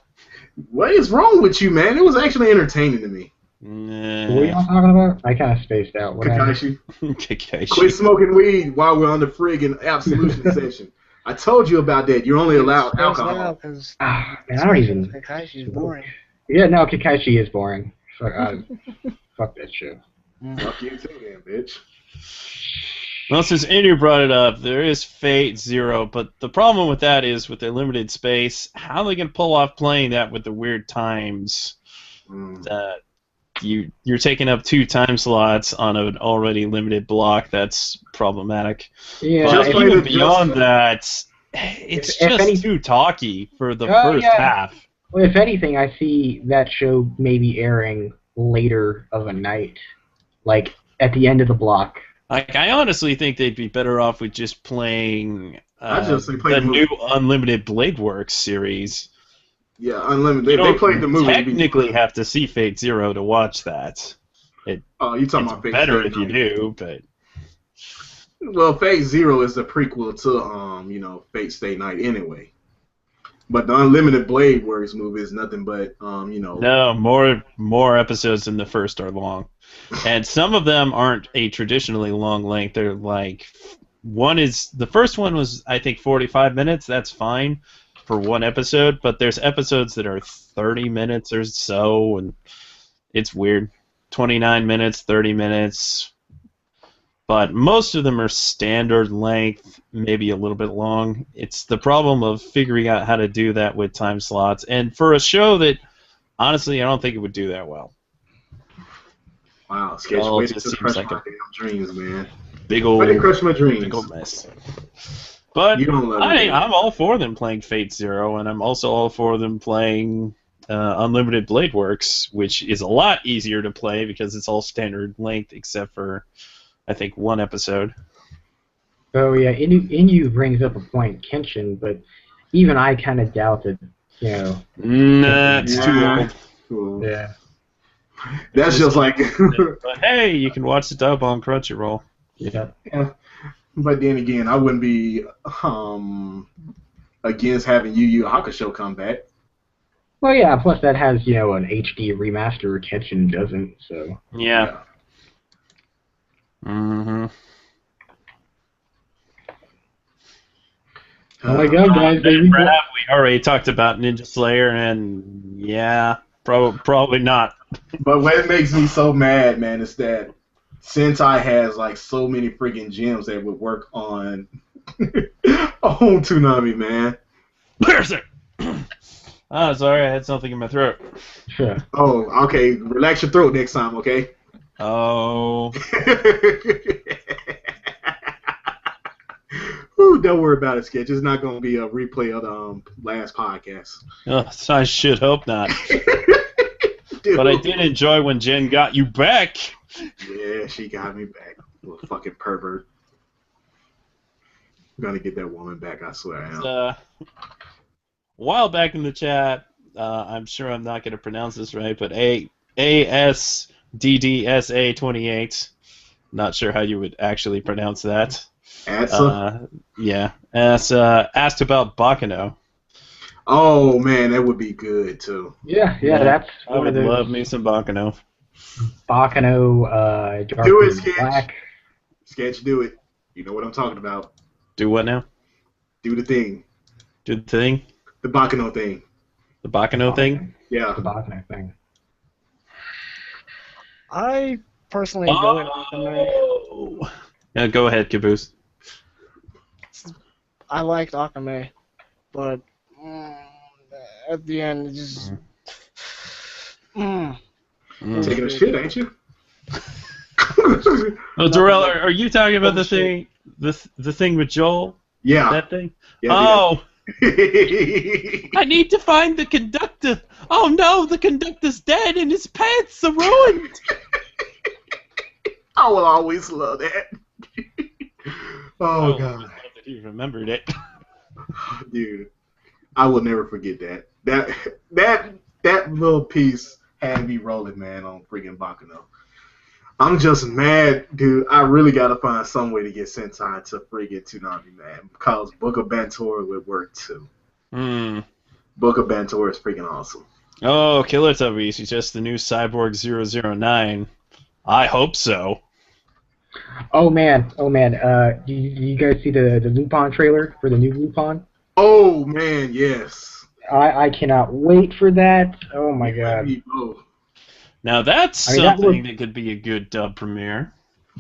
What is wrong with you, man? It was actually entertaining to me. Nah. What are y'all talking about? I kind of spaced out. What Kakashi. Kakashi. Quit smoking weed while we're on the friggin' Absolution session. I told you about that. You're only allowed alcohol. Man, I don't even. Kakashi's boring. Yeah, no, Kakashi is boring. Fuck that shit. Fuck you too, then, bitch. Well, since Andrew brought it up, there is Fate Zero, but the problem with that is with their limited space, how are they going to pull off playing that with the weird times that you're taking up 2 time slots on an already limited block? That's problematic. Yeah, but even beyond that, it's just too talky for the first half. Well, if anything, I see that show maybe airing later of a night, like at the end of the block. Like, I honestly think they'd be better off with just playing the new Unlimited Blade Works series. Yeah, Unlimited. They played the movie. Technically, have to see Fate Zero to watch that. You're talking about Fate better Stay if you Night. do, but. Well, Fate Zero is the prequel to Fate Stay Night anyway. But the Unlimited Blade Works movie is nothing but No, more episodes than the first are long, and some of them aren't a traditionally long length. They're like the first one was I think 45 minutes. That's fine for one episode, but there's episodes that are 30 minutes or so, and it's weird. 29 minutes, 30 minutes. But most of them are standard length, maybe a little bit long. It's the problem of figuring out how to do that with time slots. And for a show that, honestly, I don't think it would do that well. Wow, Sketch, way to crush my damn dreams, man. Big old, way to crush my dreams. Big old mess. But I'm all for them playing Fate Zero, and I'm also all for them playing Unlimited Blade Works, which is a lot easier to play because it's all standard length except for, I think, one episode. Oh yeah, Inu brings up a point, Kenshin, but even I kind of doubt that, Nah, it's too old. Cool. Yeah. That's just like. But hey, you can watch the dub on Crunchyroll. Yeah. But then again, I wouldn't be against having Yu Yu Hakusho come back. Well, yeah. Plus, that has an HD remaster. Kenshin doesn't. So. Yeah. Mm-hmm. Oh my god, guys! We already talked about Ninja Slayer, and yeah, probably not. But what makes me so mad, man, is that Sentai has like so many freaking gems that would work on on Toonami, man. Where's it? Oh, sorry, I had something in my throat. Sure. Oh, okay. Relax your throat next time, okay? Oh. Ooh, don't worry about it, Sketch. It's not going to be a replay of the last podcast. I should hope not. Dude. But I did enjoy when Jen got you back. Yeah, she got me back. Little fucking pervert. I'm going to get that woman back, I swear I am. A while back in the chat, I'm sure I'm not going to pronounce this right, but ASDDSA28. Not sure how you would actually pronounce that. Yeah. Asked about Bakano. Oh, man, that would be good, too. Yeah, that's I would love me some Bakano. Bakano, Dark Do it, and Sketch. Black. Sketch, do it. You know what I'm talking about. Do what now? Do the thing. Do the thing? The Bakano thing. The Bakano thing? Yeah. The Bakano thing. I personally enjoy Akame. Yeah, go ahead, Caboose. I liked Akame, but at the end, it just. Taking a shit, ain't you? Oh, Darrel, are you talking about the thing, the thing with Joel? Yeah. That thing? Yeah, oh! I need to find the conductor! Oh no, the conductor's dead and his pants are ruined! I will always love that. Oh, God. I love that he remembered it. Dude, I will never forget that. That little piece had me rolling, man, on freaking Bakano. I'm just mad, dude. I really gotta find some way to get Sentai to friggin' Toonami, man, because Book of Bantor would work too. Book of Bantor is freaking awesome. Oh, Killer Tubby suggests the new Cyborg 009. I hope so. Oh man. Do you guys see the Lupin trailer for the new Lupin? Oh man, yes. I cannot wait for that. Oh my god. Now that's something that could be a good dub premiere.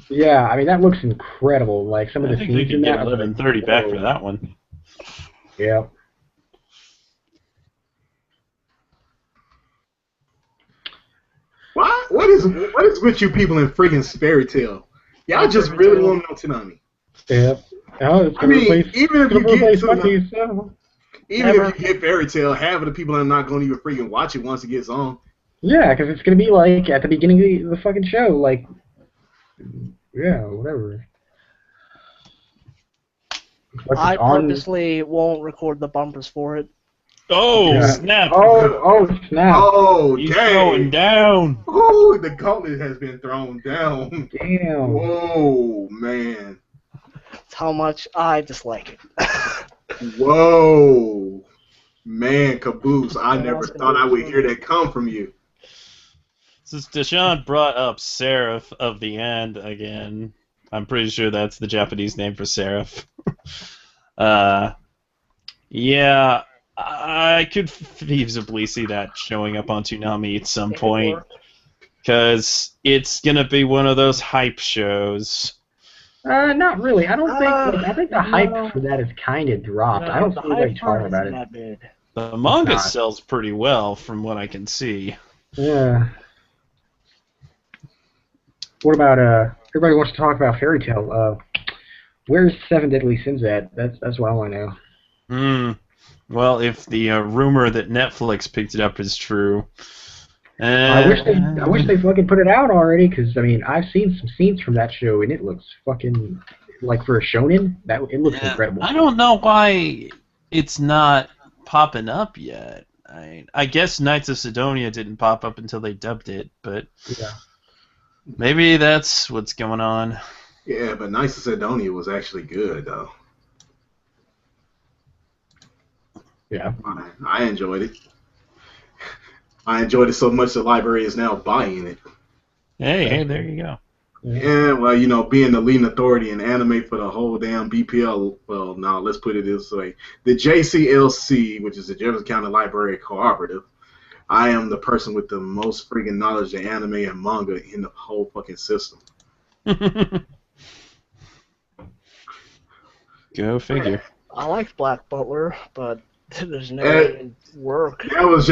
Yeah, I mean that looks incredible. Like some of the scenes in that. I think they could get 11:30 back for that one. Yeah. What is with you people in friggin' Fairy Tail? Y'all just really want to know Toonami. Yeah. Oh, I mean, even if you get Fairy Tail, half of the people are not going to even freaking watch it once it gets on. Yeah, because it's going to be like at the beginning of the fucking show, like, yeah, whatever. I purposely won't record the bumpers for it. Oh, snap. Oh, snap. Oh, he's dang. going down. Oh, the gauntlet has been thrown down. Damn. Whoa, man. That's how much I dislike it. Whoa. Man, Caboose, I never thought I would hear that come from you. Since Deshaun brought up Seraph of the End again, I'm pretty sure that's the Japanese name for Seraph. Yeah, I could feasibly see that showing up on Toonami at some point, because it's gonna be one of those hype shows. Not really. I don't think. I think the hype for that is kind of dropped. I don't see anybody talking about it. The manga sells pretty well, from what I can see. Yeah. What about everybody wants to talk about Fairy Tail. Where's Seven Deadly Sins at? That's what I want to know. Well, if the rumor that Netflix picked it up is true, I wish they fucking put it out already. Because I mean, I've seen some scenes from that show and it looks fucking like for a shonen. It looks incredible. I don't know why it's not popping up yet. I guess Knights of Sidonia didn't pop up until they dubbed it, but maybe that's what's going on. Yeah, but Knights of Sidonia was actually good, though. Yeah. I enjoyed it. I enjoyed it so much the library is now buying it. Hey, there you go. Yeah, well, you know, being the leading authority in anime for the whole damn BPL, well, no, let's put it this way. The JCLC, which is the Jefferson County Library Cooperative, I am the person with the most freaking knowledge of anime and manga in the whole fucking system. Go figure. I liked Black Butler, but there's no way it work. That was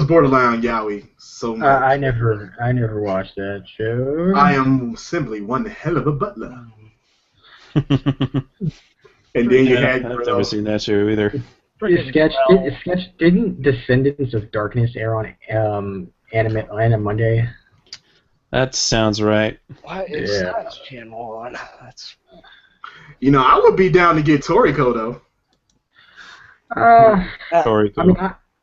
borderline yaoi so much. I never watched that show. I am simply one hell of a butler. And then you had I've never seen that show either. Didn't Descendants of Darkness air on Anime Monday? That sounds right. Why is that channel on? That's. You know, I would be down to get Toriko though. Toriko. I mean,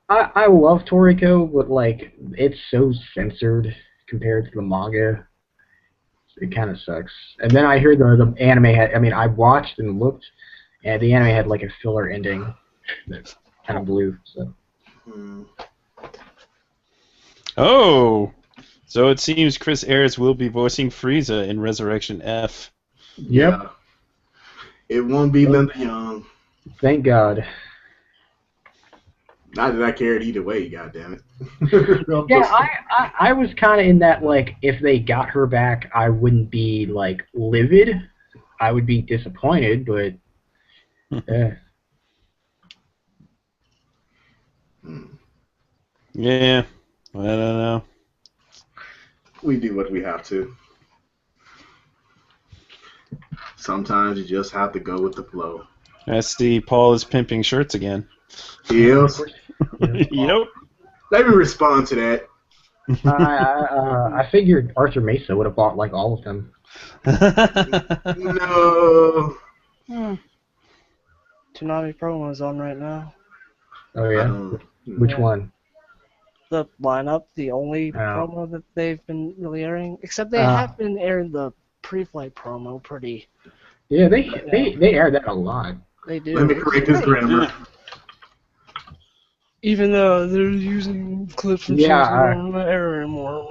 I love Toriko, but like it's so censored compared to the manga. It kind of sucks. And then I hear the anime had. I mean, I watched and looked, and the anime had like a filler ending that kind of blew. So. Oh, so it seems Chris Ayres will be voicing Frieza in Resurrection F. Yep. Yeah. It won't be Linda Young. Thank God. Not that I cared either way, goddammit. Yeah, I was kind of in that, like, if they got her back, I wouldn't be, like, livid. I would be disappointed, but, Yeah, I don't know. We do what we have to. Sometimes you just have to go with the flow. I see Paul is pimping shirts again. Yes. Yep. Let me respond to that. I figured Arthur Mesa would have bought, like, all of them. No. Toonami promo is on right now. Oh, yeah? Which one? The lineup, the only promo that they've been really airing, except they have been airing the pre-flight promo pretty. Yeah, they air that a lot. They do. Let me correct his grammar. Even though they're using clips from shows that don't air anymore.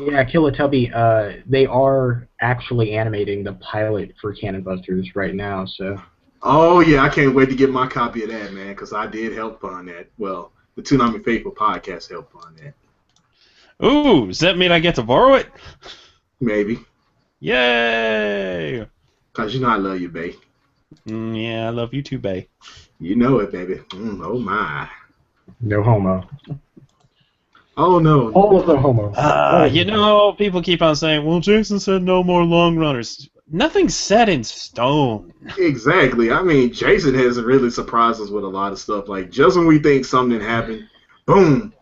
Yeah, Killatubby, they are actually animating the pilot for Cannon Busters right now, so. Oh, yeah, I can't wait to get my copy of that, man, because I did help fund that. Well, the Toonami Faithful podcast helped fund that. Ooh, does that mean I get to borrow it? Maybe. Yay! Because you know I love you, babe. Yeah, I love you too, babe. You know it, baby. Oh, my. No homo. Oh, no. All of the homo. You know, people keep on saying, well, Jason said no more long runners. Nothing's set in stone. Exactly. I mean, Jason has really surprised us with a lot of stuff. Like, just when we think something happened, boom,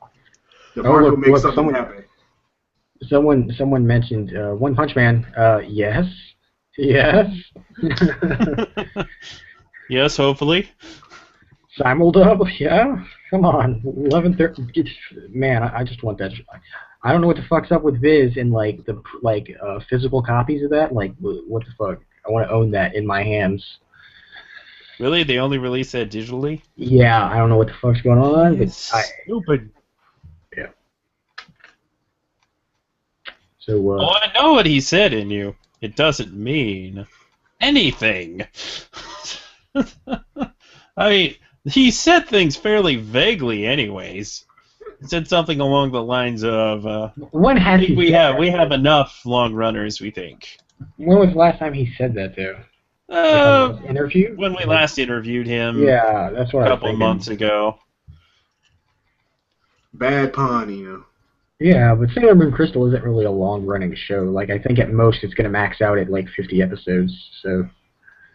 the market makes something happen. Someone mentioned One Punch Man. Yes. Yes. Yes, hopefully. Simuldub, yeah. Come on, 11:30. Man, I just want that. I don't know what the fuck's up with Viz and like the physical copies of that. Like, what the fuck? I want to own that in my hands. Really? They only release that digitally? Yeah, I don't know what the fuck's going on, but stupid. Yeah. So. Oh, I know what he said in you. It doesn't mean anything. I mean, he said things fairly vaguely, anyways. He said something along the lines of, when has we have enough long runners, we think. When was the last time he said that, though? Interview? When we last interviewed him. Yeah, that's what I was thinking. A couple months ago. Bad pun, you know. Yeah, but Sailor Moon Crystal isn't really a long-running show. Like, I think at most it's going to max out at, like, 50 episodes, so...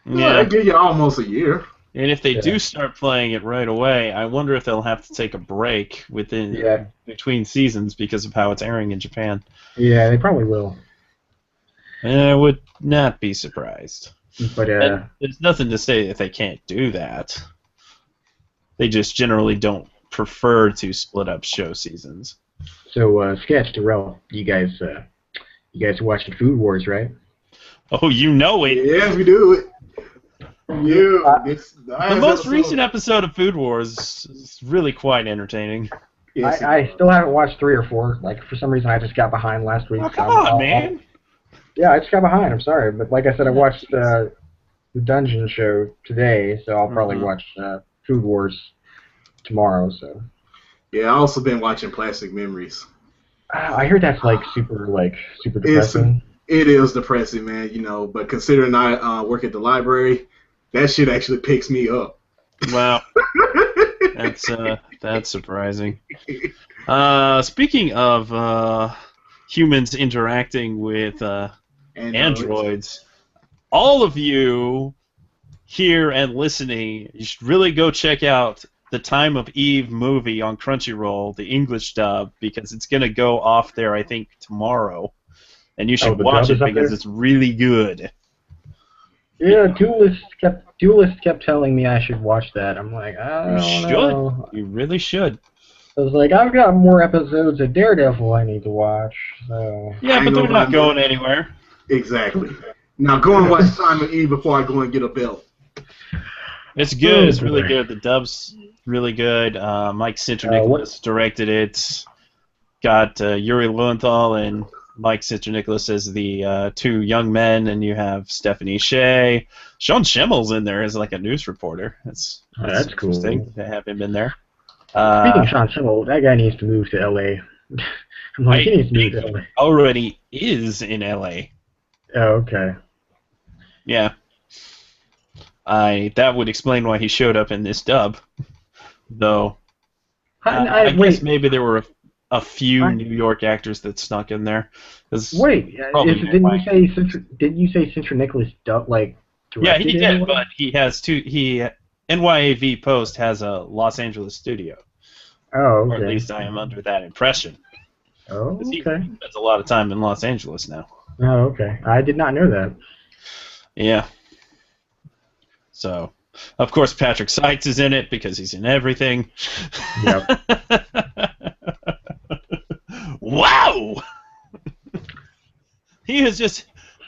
Yeah, I give you almost a year. And if they do start playing it right away, I wonder if they'll have to take a break between seasons because of how it's airing in Japan. Yeah, they probably will. I would not be surprised. But there's nothing to say that they can't do that. They just generally don't prefer to split up show seasons. So, Sketch, Darrel, you guys watching Food Wars, right? Oh, you know it. Yes, we do it. The most recent episode of Food Wars is really quite entertaining. Yes, I still haven't watched 3 or 4. Like, for some reason, I just got behind last week. Oh, come on, man. Yeah, I just got behind. I'm sorry, but like I said, I watched the Dungeon show today, so I'll probably watch Food Wars tomorrow. So. Yeah, I also been watching Plastic Memories. I heard that's super It's depressing. it is depressing, man. You know, but considering I work at the library, that shit actually picks me up. Wow, that's surprising. Speaking of humans interacting with androids, all of you here and listening, you should really go check out the Time of Eve movie on Crunchyroll, the English dub, because it's going to go off there, I think, tomorrow. And you should watch it because it's really good. Yeah, Duelist kept telling me I should watch that. I'm like, I don't know. You really should. I was like, I've got more episodes of Daredevil I need to watch. So. Yeah, but they're not going anywhere. Exactly. Now go and watch Time of Eve before I go and get a belt. It's good. It's really good. The dub's really good. Mike Sinterniklaas directed it. Got Yuri Lowenthal and Mike Sinterniklaas as the two young men, and you have Stephanie Shea. Sean Schimmel's in there as like a news reporter. That's interesting cool to have him in there. Speaking of Sean Schimmel, that guy needs to move to LA. I'm like, he needs to move to LA. Already is in LA. Oh, okay. Yeah. That would explain why he showed up in this dub, though. I guess maybe there were a few New York actors that snuck in there. Wait, didn't you say Sinterniklaas directed? Yeah, he did, anyone? But he has two. NYAV Post has a Los Angeles studio. Oh, okay. Or at least I am under that impression. Oh, okay. He spends a lot of time in Los Angeles now. Oh, okay. I did not know that. Yeah. So, of course, Patrick Seitz is in it because he's in everything. Yep. Wow!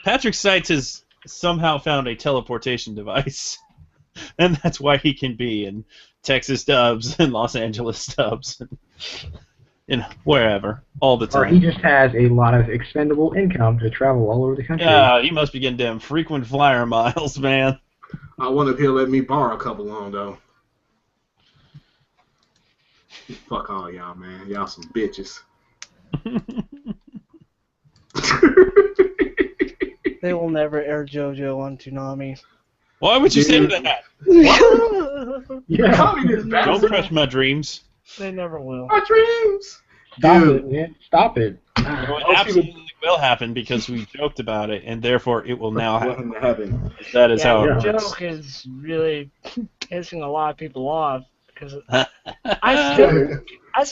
Patrick Seitz has somehow found a teleportation device, and that's why he can be in Texas dubs and Los Angeles dubs, and wherever, all the time. Or he just has a lot of expendable income to travel all over the country. Yeah, he must be getting damn frequent flyer miles, man. I wonder if he'll let me borrow a couple on, though. Fuck all y'all, man. Y'all some bitches. They will never air JoJo on Toonami. Why would you say that? Yeah. Don't crush my dreams. They never will. My dreams! Stop it, man. Stop it. It absolutely will happen because we joked about it, and therefore it will now happen. That is how it works. The joke is really pissing a lot of people off because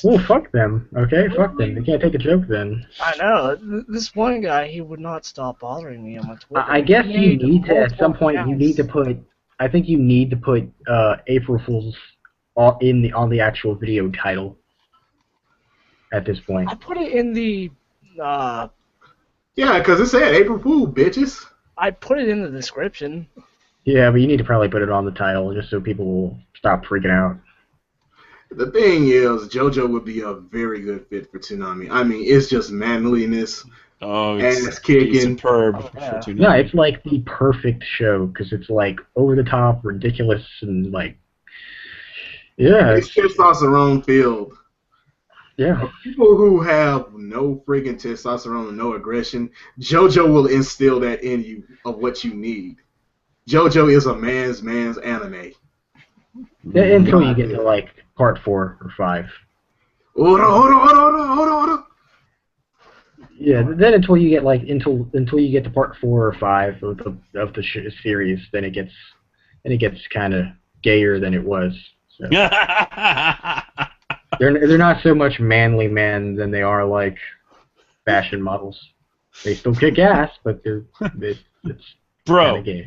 well, fuck them. Okay, fuck them. They can't take a joke then. I know. This one guy, he would not stop bothering me on my Twitter. I guess you need to at some point. You need to put. I think you need to put April Fools on the actual video title. At this point, I put it in the. Yeah, because it said April Fool, bitches. I put it in the description. Yeah, but you need to probably put it on the title just so people will stop freaking out. The thing is, JoJo would be a very good fit for Toonami. I mean, it's just manliness. Oh, it's kicking. Superb. Oh, yeah. For Toonami. Yeah, it's like the perfect show because it's like over the top, ridiculous, and like. Yeah. It's testosterone filled. Yeah. People who have no friggin' testosterone and no aggression, JoJo will instill that in you of what you need. JoJo is a man's anime. Yeah, until you get to like part 4 or 5. Hold on. Yeah, then until you get until you get to part 4 or 5 of the series, then it gets kind of gayer than it was. So. They're not so much manly men than they are like fashion models. They still kick ass, but it's bro. Do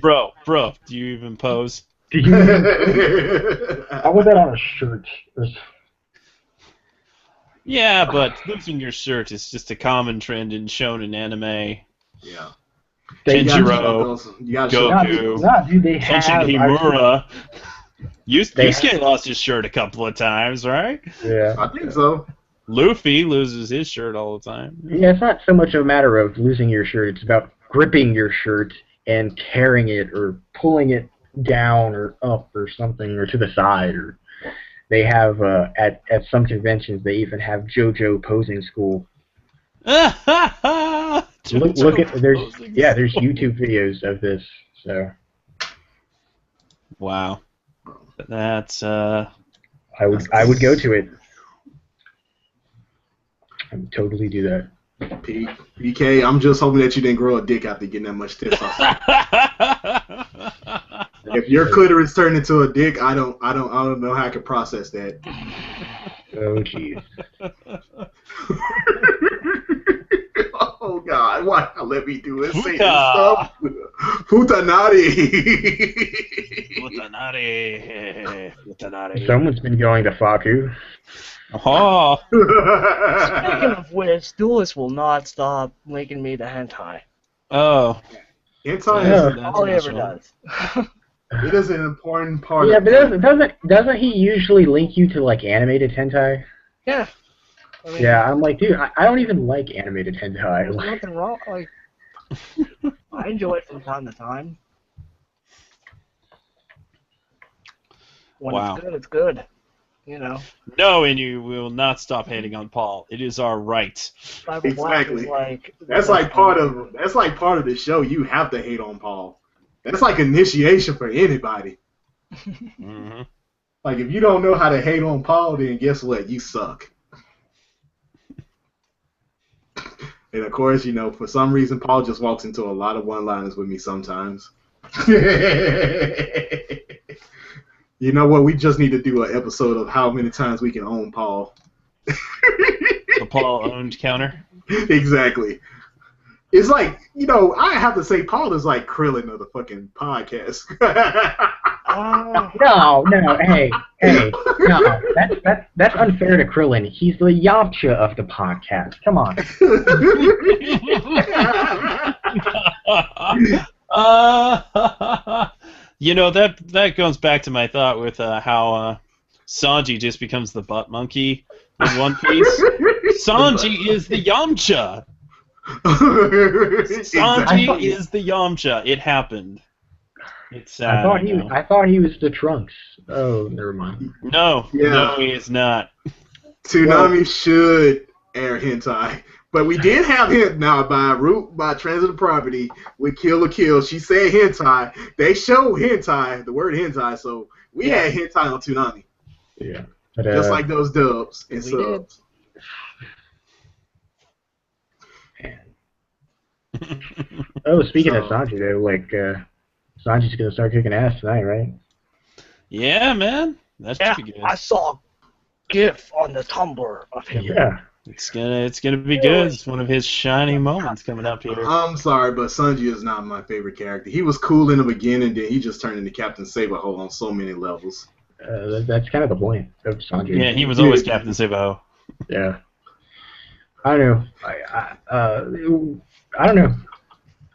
you even pose? I want that on a shirt. Yeah, but losing your shirt is just a common trend in shonen anime. Yeah. Kenjiro, Goku, Kenshin Himura. Yusuke lost his shirt a couple of times, right? Yeah. I think so. Luffy loses his shirt all the time. Yeah, it's not so much a matter of losing your shirt, it's about gripping your shirt and tearing it or pulling it down or up or something or to the side. Or they have at some conventions they even have JoJo posing school. Look at there's YouTube videos of this. So wow, that's I would go to it. I would totally do that. PK, I'm just hoping that you didn't grow a dick after getting that much testosterone. If your clitoris turned into a dick, I don't know how I can process that. Oh jeez. Oh God, why let me do it? Say this stuff. Futanari. Someone's been going to Faku. Oh. Speaking of which, Duelist will not stop linking me to hentai. Oh. Hentai is all he ever does. It is an important part. Yeah, but doesn't he usually link you to like animated hentai? Yeah. I mean, yeah, I'm like, dude, I don't even like animated hentai. There's nothing wrong. Like, I enjoy it from time to time. When it's good, it's good. You know. No, and you will not stop hating on Paul. It is our right. Exactly. That's like part of the show. You have to hate on Paul. That's like initiation for anybody. Mm-hmm. Like if you don't know how to hate on Paul, then guess what? You suck. And of course, you know, for some reason, Paul just walks into a lot of one-liners with me sometimes. You know what? We just need to do an episode of how many times we can own Paul. The Paul owned counter? Exactly. It's like, you know, I have to say Paul is like Krillin of the fucking podcast. No, hey, no, that's unfair to Krillin. He's the Yamcha of the podcast. Come on. You know, that goes back to my thought with how Sanji just becomes the butt monkey in One Piece. Sanji is the Yamcha. Sanji is the Yamcha. It happened. It's sad. I thought he was the Trunks. Oh, never mind. No, no, he is not. Toonami should air hentai. But we did have hint now by transitive property with Kill la Kill. She said hentai. They show hentai, the word hentai, so we had hentai on Toonami. Yeah. Just like those dubs and subs. Oh, speaking of Sanji, though, like, Sanji's gonna start kicking ass tonight, right? Yeah, man. That should be good. I saw a GIF on the Tumblr of him. Yeah. It's gonna be good. It's one of his shining moments coming up here. I'm sorry, but Sanji is not my favorite character. He was cool in the beginning, then he just turned into Captain Saberho on so many levels. That's kind of the point of Sanji. Yeah, he was always Captain Saberho. Yeah. I don't know. I don't know.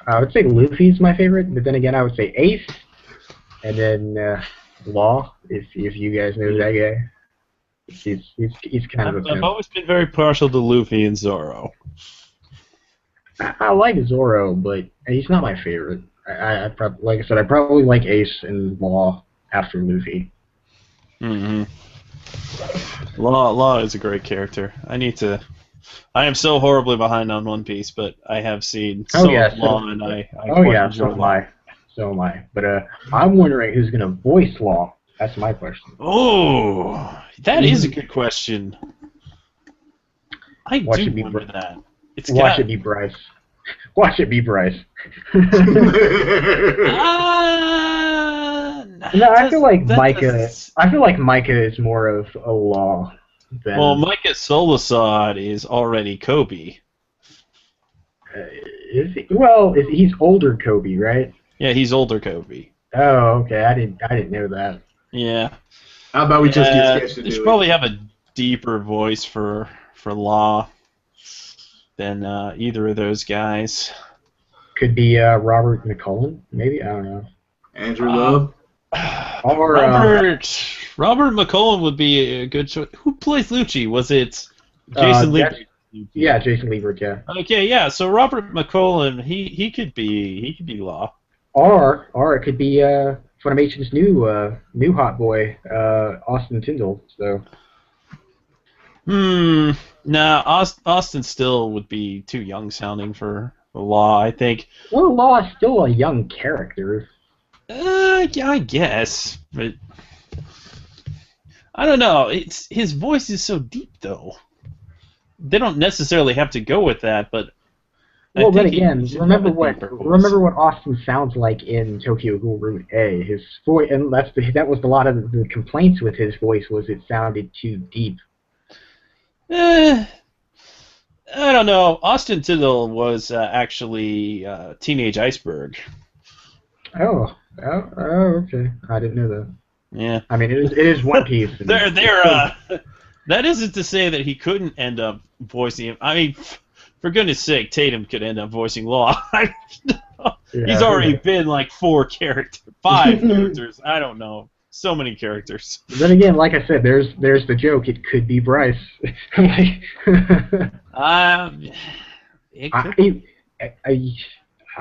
I would say Luffy's my favorite, but then again, I would say Ace, and then Law, if you guys know that guy. He's kind of a pimp. I've always been very partial to Luffy and Zoro. I like Zoro, but he's not my favorite. Like I said, I probably like Ace and Law after Luffy. Mm-hmm. Law is a great character. I am so horribly behind on One Piece, but I have seen Law, and I so am I. But I'm wondering who's gonna voice Law. That's my question. Oh, that is a good question. I Watch do it be wonder that. Watch it be Bryce. Watch it be Bryce. No, I feel like Micah. I feel like Micah is more of a Law than. Well, Micah Solusod is already Kobe. Is he? Well, he's older Kobe, right? Yeah, he's older Kobe. Oh, okay. I didn't know that. Yeah. How about we just get Sketch to do they should it? probably have a deeper voice for Law than either of those guys. Could be Robert McCullen, maybe. I don't know. Andrew Love. Or Robert McCullen would be a good choice. Who plays Lucci? Was it Jason Lee? Yeah, Jason Liebert, yeah. Okay, yeah. So Robert McCollum, he could be Law. Or it could be Funimation's new hot boy, Austin Tyndall. So. Nah, Austin still would be too young sounding for Law, I think. Well, Law is still a young character. Yeah, I guess, but I don't know. His voice is so deep, though. They don't necessarily have to go with that, but well, then he again, should have a deeper voice. remember what Austin sounds like in Tokyo Ghoul Route A. His voice, and that was a lot of the complaints with his voice was it sounded too deep. I don't know. Austin Tyndall was actually Teenage Iceberg. Oh, okay. I didn't know that. Yeah. I mean, it is One Piece. That isn't to say that he couldn't end up voicing him. I mean, for goodness sake, Tatum could end up voicing Law. He's already been like 5 characters. I don't know. So many characters. Then again, like I said, there's the joke. It could be Bryce. I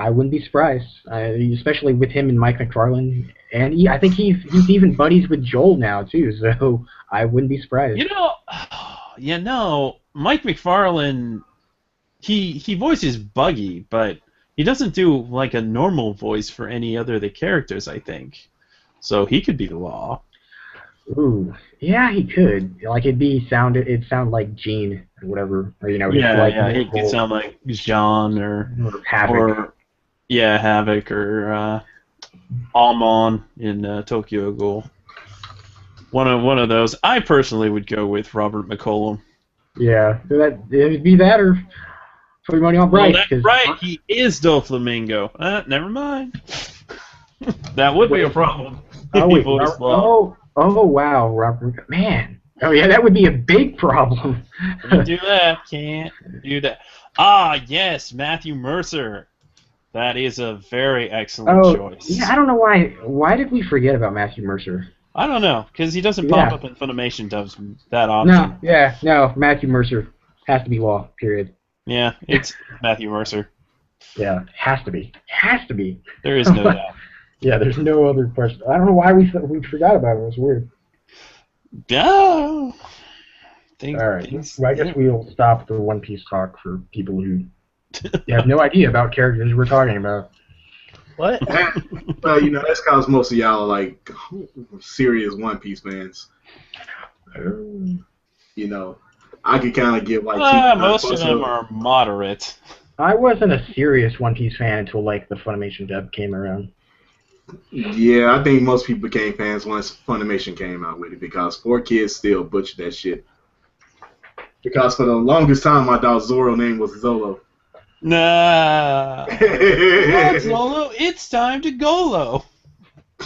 wouldn't be surprised, especially with him and Mike McFarlane, and I think he's even buddies with Joel now too. So I wouldn't be surprised. Mike McFarlane, he voices Buggy, but he doesn't do like a normal voice for any other of the characters, I think. So he could be the Law. Ooh, yeah, he could. Like it'd sound like Gene or whatever, or he could sound like Jean or Havoc. Havoc or Almon in Tokyo Ghoul. One of those. I personally would go with Robert McCollum. Yeah, it would be that or put your money on Bryce. Well, that's right. He is Doflamingo. Never mind. That would be a problem. Oh, wow, Robert. Man. Oh, yeah, that would be a big problem. Can't do that. Can't do that. Ah, yes, Matthew Mercer. That is a very excellent choice. Yeah, I don't know why. Why did we forget about Matthew Mercer? I don't know, because he doesn't pop up in Funimation dubs that often. No, Matthew Mercer has to be Law, period. Yeah, it's Matthew Mercer. Yeah, has to be. Has to be. There is no doubt. Yeah, there's no other question. I don't know why we forgot about it. It was weird. Yeah. All right. I guess we'll stop the One Piece talk for people who have no idea about characters we're talking about. What? Well, that's because most of y'all are like serious One Piece fans. I could kind of give like. Most of them are moderate. I wasn't a serious One Piece fan until like the Funimation dub came around. Yeah, I think most people became fans once Funimation came out with it because 4Kids still butchered that shit. Because for the longest time, I thought Zoro's name was Zolo. Nah. Zolo, it's time to Golo. I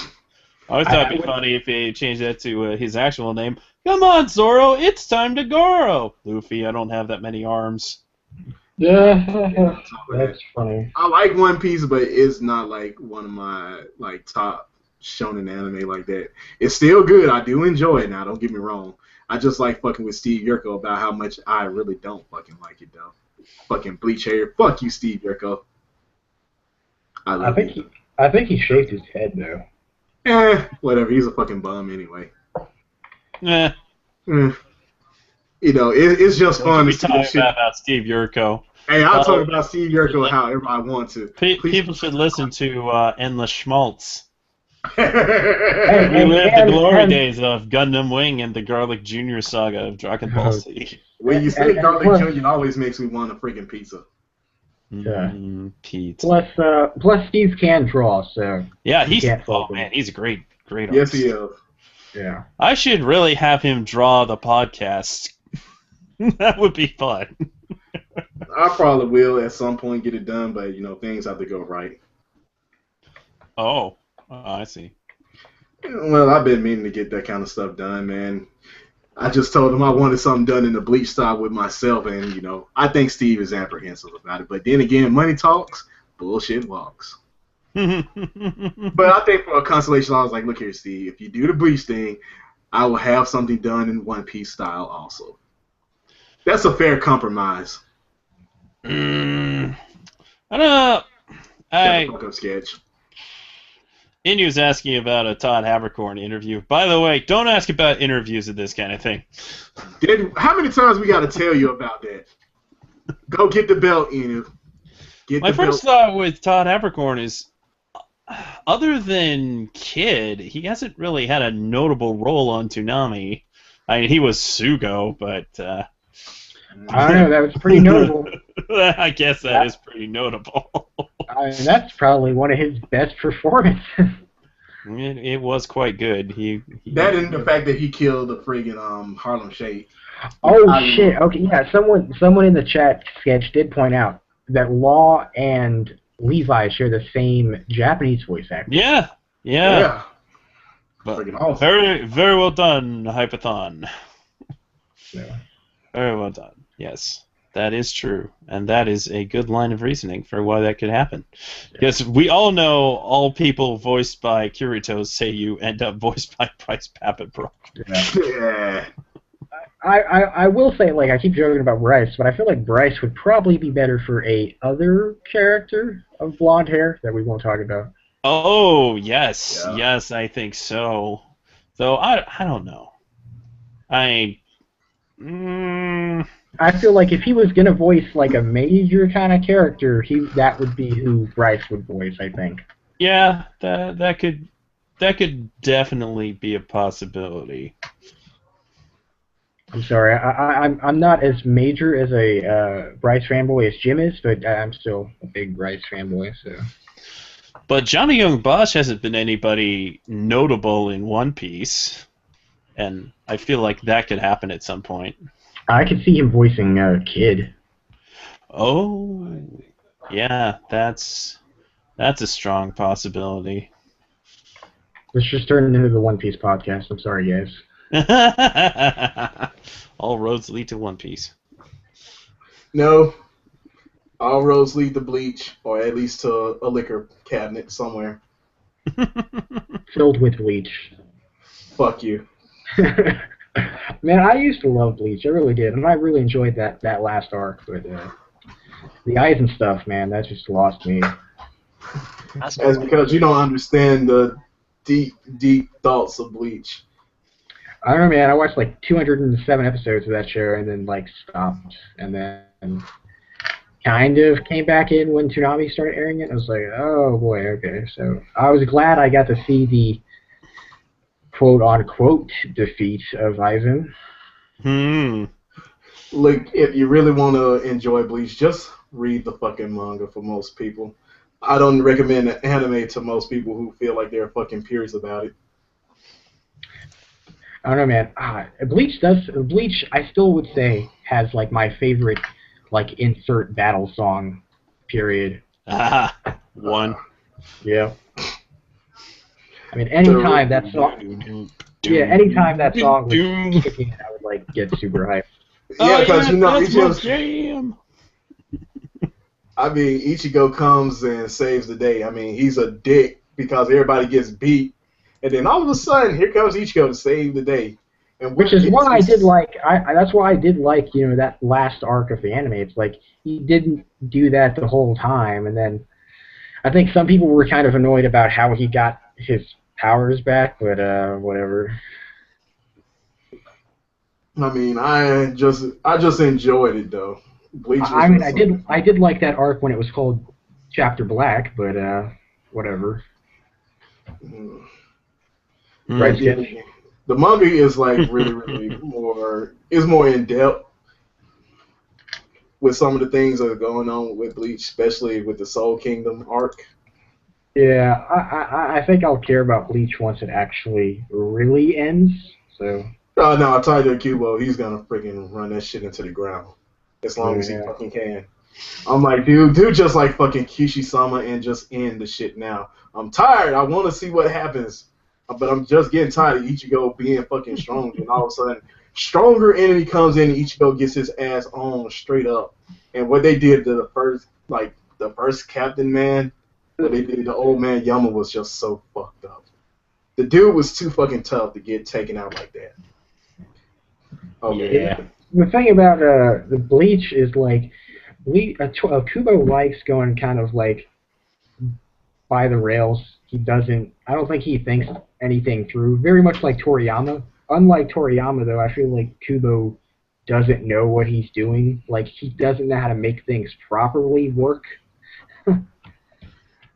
always thought it'd be funny if they changed that to his actual name. Come on, Zoro, it's time to Goro. Luffy, I don't have that many arms. Yeah, that's funny. I like One Piece, but it's not like one of my like top shonen anime like that. It's still good. I do enjoy it now. Don't get me wrong. I just like fucking with Steve Urkel about how much I really don't fucking like it though. Fucking bleach hair. Fuck you, Steve Urkel. I think he shaved his head though. Whatever. He's a fucking bum anyway. It's just fun to talk about Steve Urkel. Hey, I'll talk about Steve Urkel however I want to. People should listen to Endless Schmaltz. We lived the glory days of Gundam Wing and the Garlic Jr. saga of Dragon Ball Z. When you say Garlic Jr., it always makes me want a freaking pizza. Pizza. Plus Steve can draw, so yeah, he's a great artist. Yes, he is. Yeah. I should really have him draw the podcast. That would be fun. I probably will at some point get it done, but things have to go right. Oh, I see. Well, I've been meaning to get that kind of stuff done, man. I just told him I wanted something done in the Bleach style with myself, and I think Steve is apprehensive about it. But then again, money talks, bullshit walks. But I think for a consolation, I was like, look here, Steve, if you do the Bleach thing, I will have something done in One Piece style also. That's a fair compromise. I don't know. That's a fuck-up sketch. Indy was asking about a Todd Habercorn interview. By the way, don't ask about interviews of this kind of thing. How many times we got to tell you about that? Go get the belt, Inu. My first thought with Todd Habercorn is, other than Kid, he hasn't really had a notable role on Toonami. I mean, he was Sugo, but... I don't know, that was pretty notable. I guess that is pretty notable. That's probably one of his best performances. It was quite good. That and the fact that he killed the friggin' Harlem Shake. Oh shit! Okay, yeah. Someone in the chat sketch did point out that Law and Levi share the same Japanese voice actor. Yeah. But very, very well done, Hypathon. Yeah. Very well done. Yes, that is true, and that is a good line of reasoning for why that could happen. Because we all know all people voiced by Kirito Seiyu end up voiced by Bryce Papenbrook. Yeah. I will say, like, I keep joking about Bryce, but I feel like Bryce would probably be better for a other character of blonde hair that we won't talk about. Oh, yes. Yeah. Yes, I think so. Though, I don't know. I feel like if he was going to voice, like, a major kind of character, that would be who Bryce would voice, I think. Yeah, that could definitely be a possibility. I'm sorry, I'm not as major as a Bryce fanboy as Jim is, but I'm still a big Bryce fanboy. So. But Johnny Young Bosch hasn't been anybody notable in One Piece, and I feel like that could happen at some point. I could see him voicing Kid. Oh, yeah, that's a strong possibility. Let's just turn it into the One Piece podcast. I'm sorry, guys. All roads lead to One Piece. No. All roads lead to Bleach, or at least to a liquor cabinet somewhere. Filled with Bleach. Fuck you. Man, I used to love Bleach. I really did. And I really enjoyed that last arc. But the Aizen stuff, man, that just lost me. That's because you don't understand the deep, deep thoughts of Bleach. I don't know, man. I watched like 207 episodes of that show and then like stopped. And then kind of came back in when Toonami started airing it. I was like, oh boy, okay. So I was glad I got to see the quote-unquote defeat of Aizen. Look, if you really want to enjoy Bleach, just read the fucking manga for most people. I don't recommend anime to most people who feel like they're fucking peers about it. I don't know, man. Bleach, I still would say, has, like, my favorite, like, insert battle song, period. One. Yeah. I mean, anytime that song... Yeah, anytime that song was kicking, I would, like, get super hyped. Yeah, because, you know, that's my jam. I mean, Ichigo comes and saves the day. I mean, he's a dick because everybody gets beat. And then all of a sudden, here comes Ichigo to save the day. And which is why I did like, that's why I did like, you know, that last arc of the anime. It's like, he didn't do that the whole time. And then I think some people were kind of annoyed about how he got his powers back, but whatever. I mean, I just enjoyed it, though. Bleach was I mean, I did like that arc when it was called Chapter Black, but whatever. Right, the manga is like really more in depth with some of the things that are going on with Bleach, especially with the Soul Kingdom arc. Yeah, I think I'll care about Bleach once it actually really ends. So. No, I told you, Kubo, he's gonna freaking run that shit into the ground as long as he fucking can. I'm like, dude, just like fucking Kishi-sama and just end the shit now. I'm tired. I want to see what happens. But I'm just getting tired of Ichigo being fucking strong, and all of a sudden, stronger enemy comes in, and Ichigo gets his ass on straight up. And what they did to the first captain, man, what they did to the old man Yama was just so fucked up. The dude was too fucking tough to get taken out like that. Oh yeah. the thing about the Bleach is like, Kubo likes going kind of like by the rails. He doesn't. I don't think he thinks anything through. Very much like Toriyama. Unlike Toriyama, though, I feel like Kubo doesn't know what he's doing. Like he doesn't know how to make things properly work.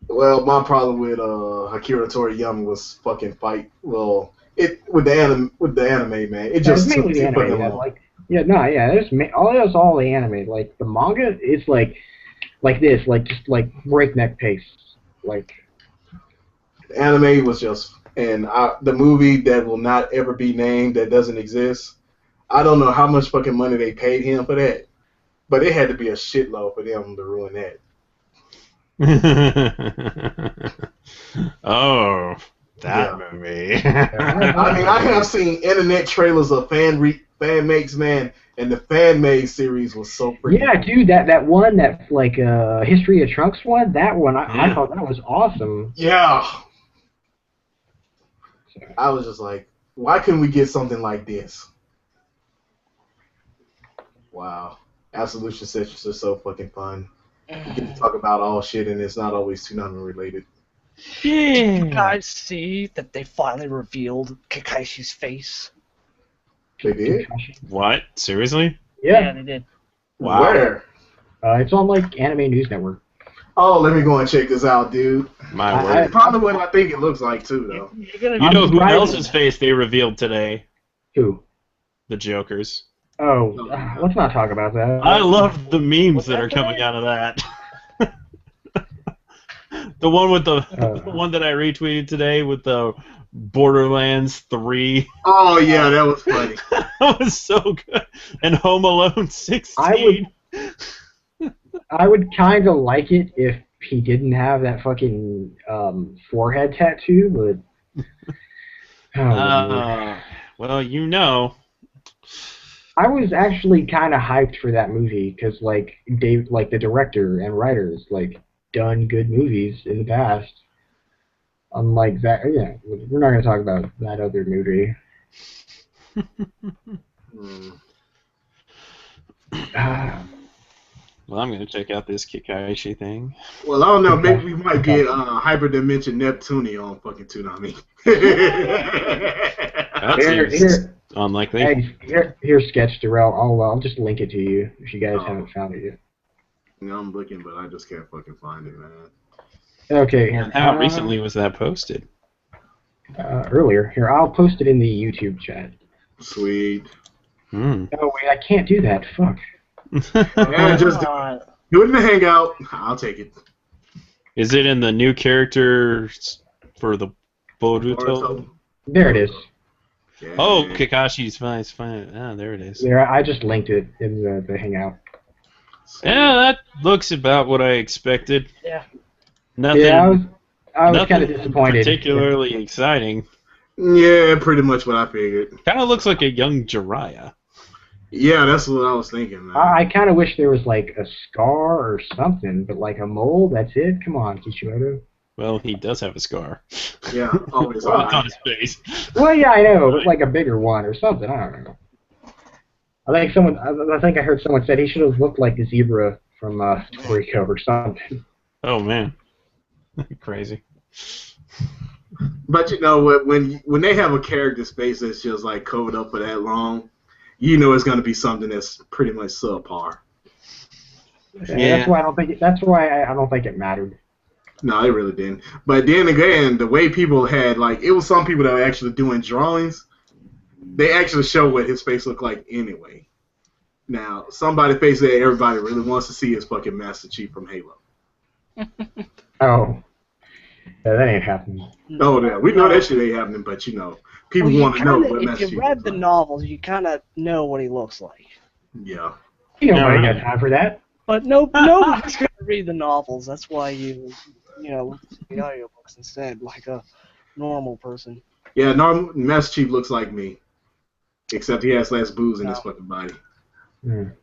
Well, my problem with Akira Toriyama was fucking fight. Well, it with the anime, man. It just it's took mainly the too fucking anime. long. Like that's all the anime. Like the manga, it's like this, like just like breakneck pace. Like The anime was just, and the movie that will not ever be named, that doesn't exist. I don't know how much fucking money they paid him for that, but it had to be a shitload for them to ruin that. Oh, that movie. I mean, I have seen internet trailers of fan makes, man, and the fan made series was so freaking. Yeah, dude, that one, that like History of Trunks one, that one, I thought that was awesome. Yeah. I was just like, why couldn't we get something like this? Wow. Absolution sessions are so fucking fun. You get to talk about all shit, and it's not always Toonami related. Did you guys see that they finally revealed Kakashi's face? They did? What? Seriously? Yeah, they did. Wow. Where? It's on like Anime News Network. Oh, let me go and check this out, dude. My word. That's probably what I think it looks like, too, though. You're gonna You know who surprised. else's face they revealed today? Who? The Jokers. Oh, let's not talk about that. I love the memes that are coming out of that. The one with the one that I retweeted today with the Borderlands 3. Oh, yeah, that was funny. That was so good. And Home Alone 16. I would kind of like it if he didn't have that fucking forehead tattoo, but Well, you know. I was actually kind of hyped for that movie because like the director and writers, like done good movies in the past. Unlike that, yeah, we're not gonna talk about that other movie. Well, I'm gonna check out this Kikaishi thing. Well, I don't know. Maybe we might get Hyperdimension Neptune on fucking Toonami. That seems unlikely. Hey, here's Sketch Darrel. I'll just link it to you if you guys haven't found it yet. No, I'm looking, but I just can't fucking find it, man. Okay. And how recently was that posted? Earlier. Here, I'll post it in the YouTube chat. Sweet. Oh wait, I can't do that. Fuck. Yeah, just do it in the Hangout. I'll take it. Is it in the new characters for the Boruto? There it is. Yeah. Oh, Kakashi's fine. Ah, there it is. There, I just linked it in the Hangout. Yeah, that looks about what I expected. Yeah. Nothing. Yeah, I was kind of disappointed. Particularly exciting. Yeah, pretty much what I figured. Kind of looks like a young Jiraiya. Yeah, that's what I was thinking, man. I kind of wish there was like a scar or something, but like a mole, that's it? Come on, Kishimoto. Well, he does have a scar. Yeah, always It's on his face. Well, yeah, I know, but like a bigger one or something. I don't know. I think I heard someone said he should have looked like a zebra from Toriko or something. Oh man, crazy. But you know what? When they have a character space that's just like covered up for that long, you know it's going to be something that's pretty much subpar. Yeah. That's why I don't think it mattered. No, it really didn't. But then again, the way people had, like, it was some people that were actually doing drawings. They actually show what his face looked like anyway. Now, somebody's face that everybody really wants to see is fucking Master Chief from Halo. Oh. Yeah, that ain't happening. Oh, yeah, we know that shit ain't happening, but you know, people want to know what Master If Chief you read looks the like. novels, you kind of know what he looks like. Yeah. Nobody got time for that. But nobody's going to read the novels. That's why you look at the audiobooks instead, like a normal person. Yeah, Master Chief looks like me. Except he has less booze in his fucking body. Mm.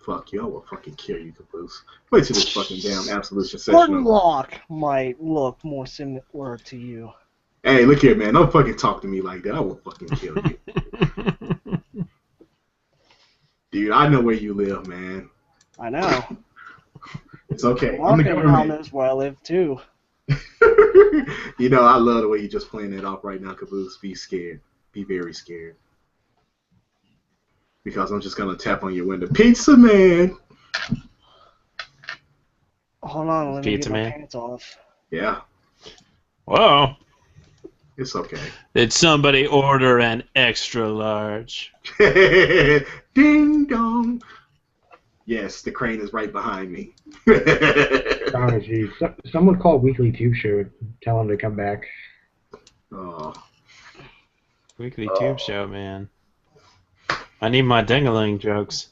Fuck, y'all will fucking kill you, Caboose. Wait till this fucking damn Absolution session. Gordon might look more similar to you. Hey, look here, man. Don't fucking talk to me like that. I will fucking kill you. Dude, I know where you live, man. I know. It's okay. My I'm the pal government. knows where I live too. You know, I love the way you're just playing it off right now, Caboose. Be scared. Be very scared. Because I'm just going to tap on your window. Pizza Man! Hold on, let me Pizza get my Man. pants off. Yeah, Whoa. it's okay. Did somebody order an extra large? Ding dong! Yes, the crane is right behind me. Oh, geez. Someone call Weekly Tube Show. Tell him to come back. Oh. Weekly Tube Show, man. I need my dingaling jokes.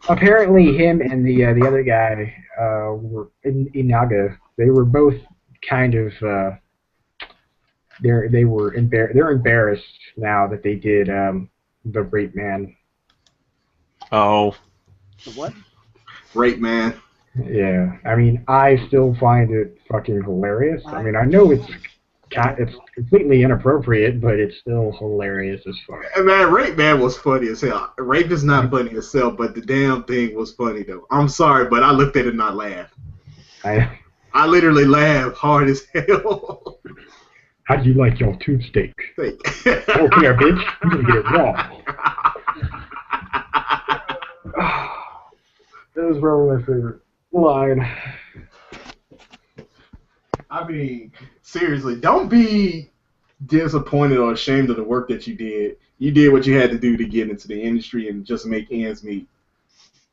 Apparently, him and the other guy were in Inaga. They were both kind of they're embarrassed now that they did the Rape Man. Oh. What? Rape Man. Yeah, I mean, I still find it fucking hilarious. I mean, I know it's completely inappropriate, but it's still hilarious as fuck. Man, Rape Man was funny as hell. Rape is not funny itself, but the damn thing was funny though. I'm sorry, but I looked at it and I laughed. I literally laughed hard as hell. How do you like your tube steak? Steak. I don't care, bitch. You're gonna get it raw. That was probably my favorite line. I mean, seriously, don't be disappointed or ashamed of the work that you did. You did what you had to do to get into the industry and just make ends meet.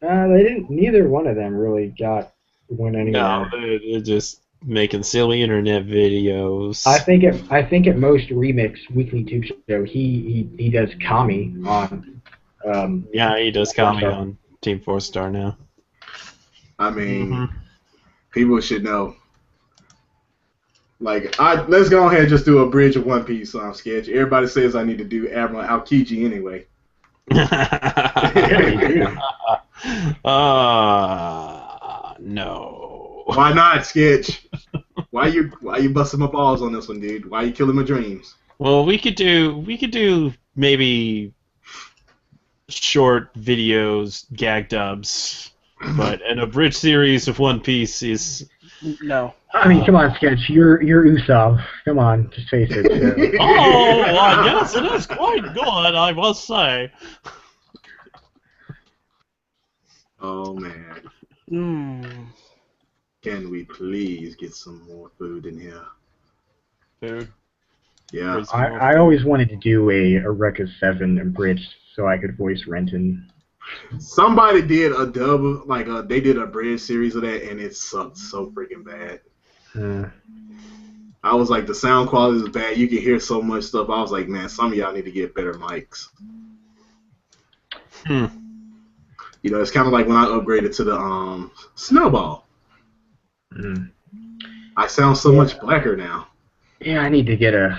They didn't. Neither one of them really went anywhere. No, they're just making silly internet videos. I think at most Remix Weekly Tube Show he does Kami on. Yeah, he does comedy on Team 4-Star now. I mean, people should know. Like, let's go ahead and just do a Bridge of One Piece sketch. Everybody says I need to do Admiral Aokiji anyway. No. Why not, sketch? Why you busting my balls on this one, dude? Why you killing my dreams? Well, we could do maybe short videos, gag dubs, but an abridged series of One Piece is. No. I mean, come on, Sketch. You're Usopp. Come on, just face it. So. Oh, yes, it is quite good, I must say. Oh man. Mm. Can we please get some more food in here? Food. Yeah. I always wanted to do a Rekka 7 abridged so I could voice Renton. Somebody did a dub, they did a bridge series of that, and it sucked so freaking bad. I was like, the sound quality is bad. You can hear so much stuff. I was like, man, some of y'all need to get better mics. You know, it's kind of like when I upgraded to the Snowball. I sound so much blacker now. Yeah, I need to get a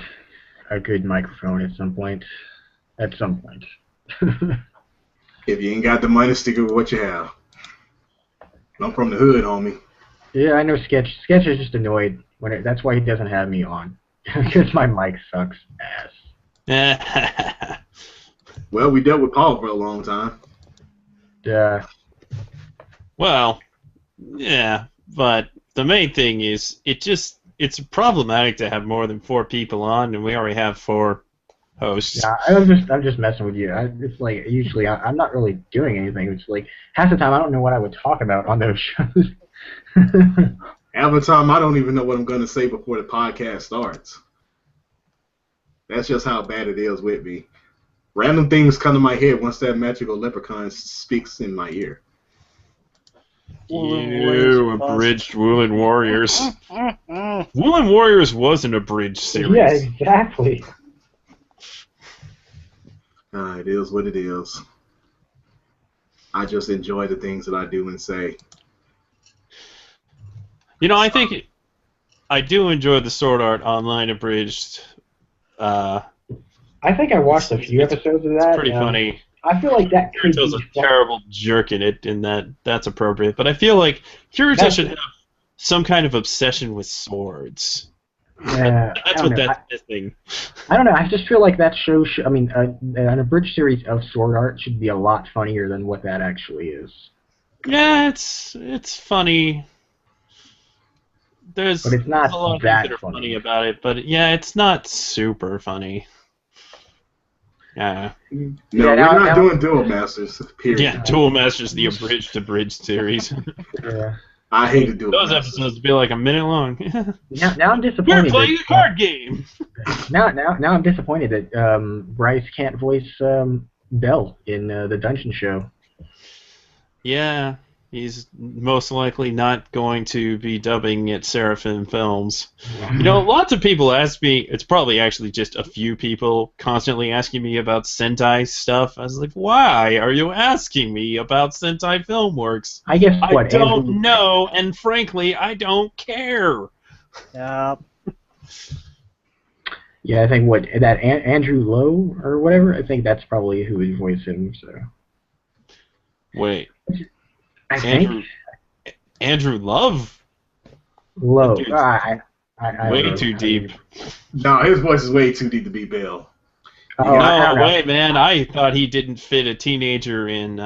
good microphone at some point. If you ain't got the money, stick with what you have. I'm from the hood, homie. Yeah, I know Sketch. Sketch is just annoyed that's why he doesn't have me on. Because my mic sucks ass. Well, we dealt with Paul for a long time. Yeah. Well, yeah, but the main thing is it's problematic to have more than 4 people on, and we already have 4 hosts. Yeah, I'm just messing with you. It's like usually I'm not really doing anything. It's like half the time I don't know what I would talk about on those shows. Half the time I don't even know what I'm going to say before the podcast starts. That's just how bad it is with me. Random things come to my head once that magical leprechaun speaks in my ear. You abridged Woolen Warriors. Woolen Warriors was an abridged series. Yeah, exactly. It is what it is. I just enjoy the things that I do and say. You know, I think I do enjoy the Sword Art Online abridged. I think I watched a few episodes of that. It's pretty funny. I feel like that could Kirito's be a terrible jerk in it, and that's appropriate. But I feel like Kirito should have some kind of obsession with swords. I That's don't what know. that's missing. I don't know. I just feel like that show. I mean, an abridged series of Sword Art should be a lot funnier than what that actually is. Yeah, it's funny. But it's There's not a lot of things that that are funny funny. about it, but yeah, it's not super funny. Yeah. No, Yeah. we're not Now, doing Duel Masters. Yeah, Period. Duel Masters, the abridged series. yeah. I hated Duel Those Masters. episodes would be like a minute long. Now I'm We're disappointed playing a that card game. now I'm disappointed that Bryce can't voice Bell in the Dungeon Show. Yeah, he's most likely not going to be dubbing at Seraphim Films. You know, lots of people ask me, it's probably actually just a few people constantly asking me about Sentai stuff. I was like, why are you asking me about Sentai Filmworks? I guess I what don't Andrew, know, and frankly, I don't care. Yeah. Yeah, I think what that Andrew Lowe or whatever. I think that's probably who would voice him. So Wait, I Andrew think Andrew Love? Lowe. That dude's I don't way know too how deep. No, his voice is way too deep to be Bell. Oh, I don't No, know. wait, man. I thought he didn't fit a teenager in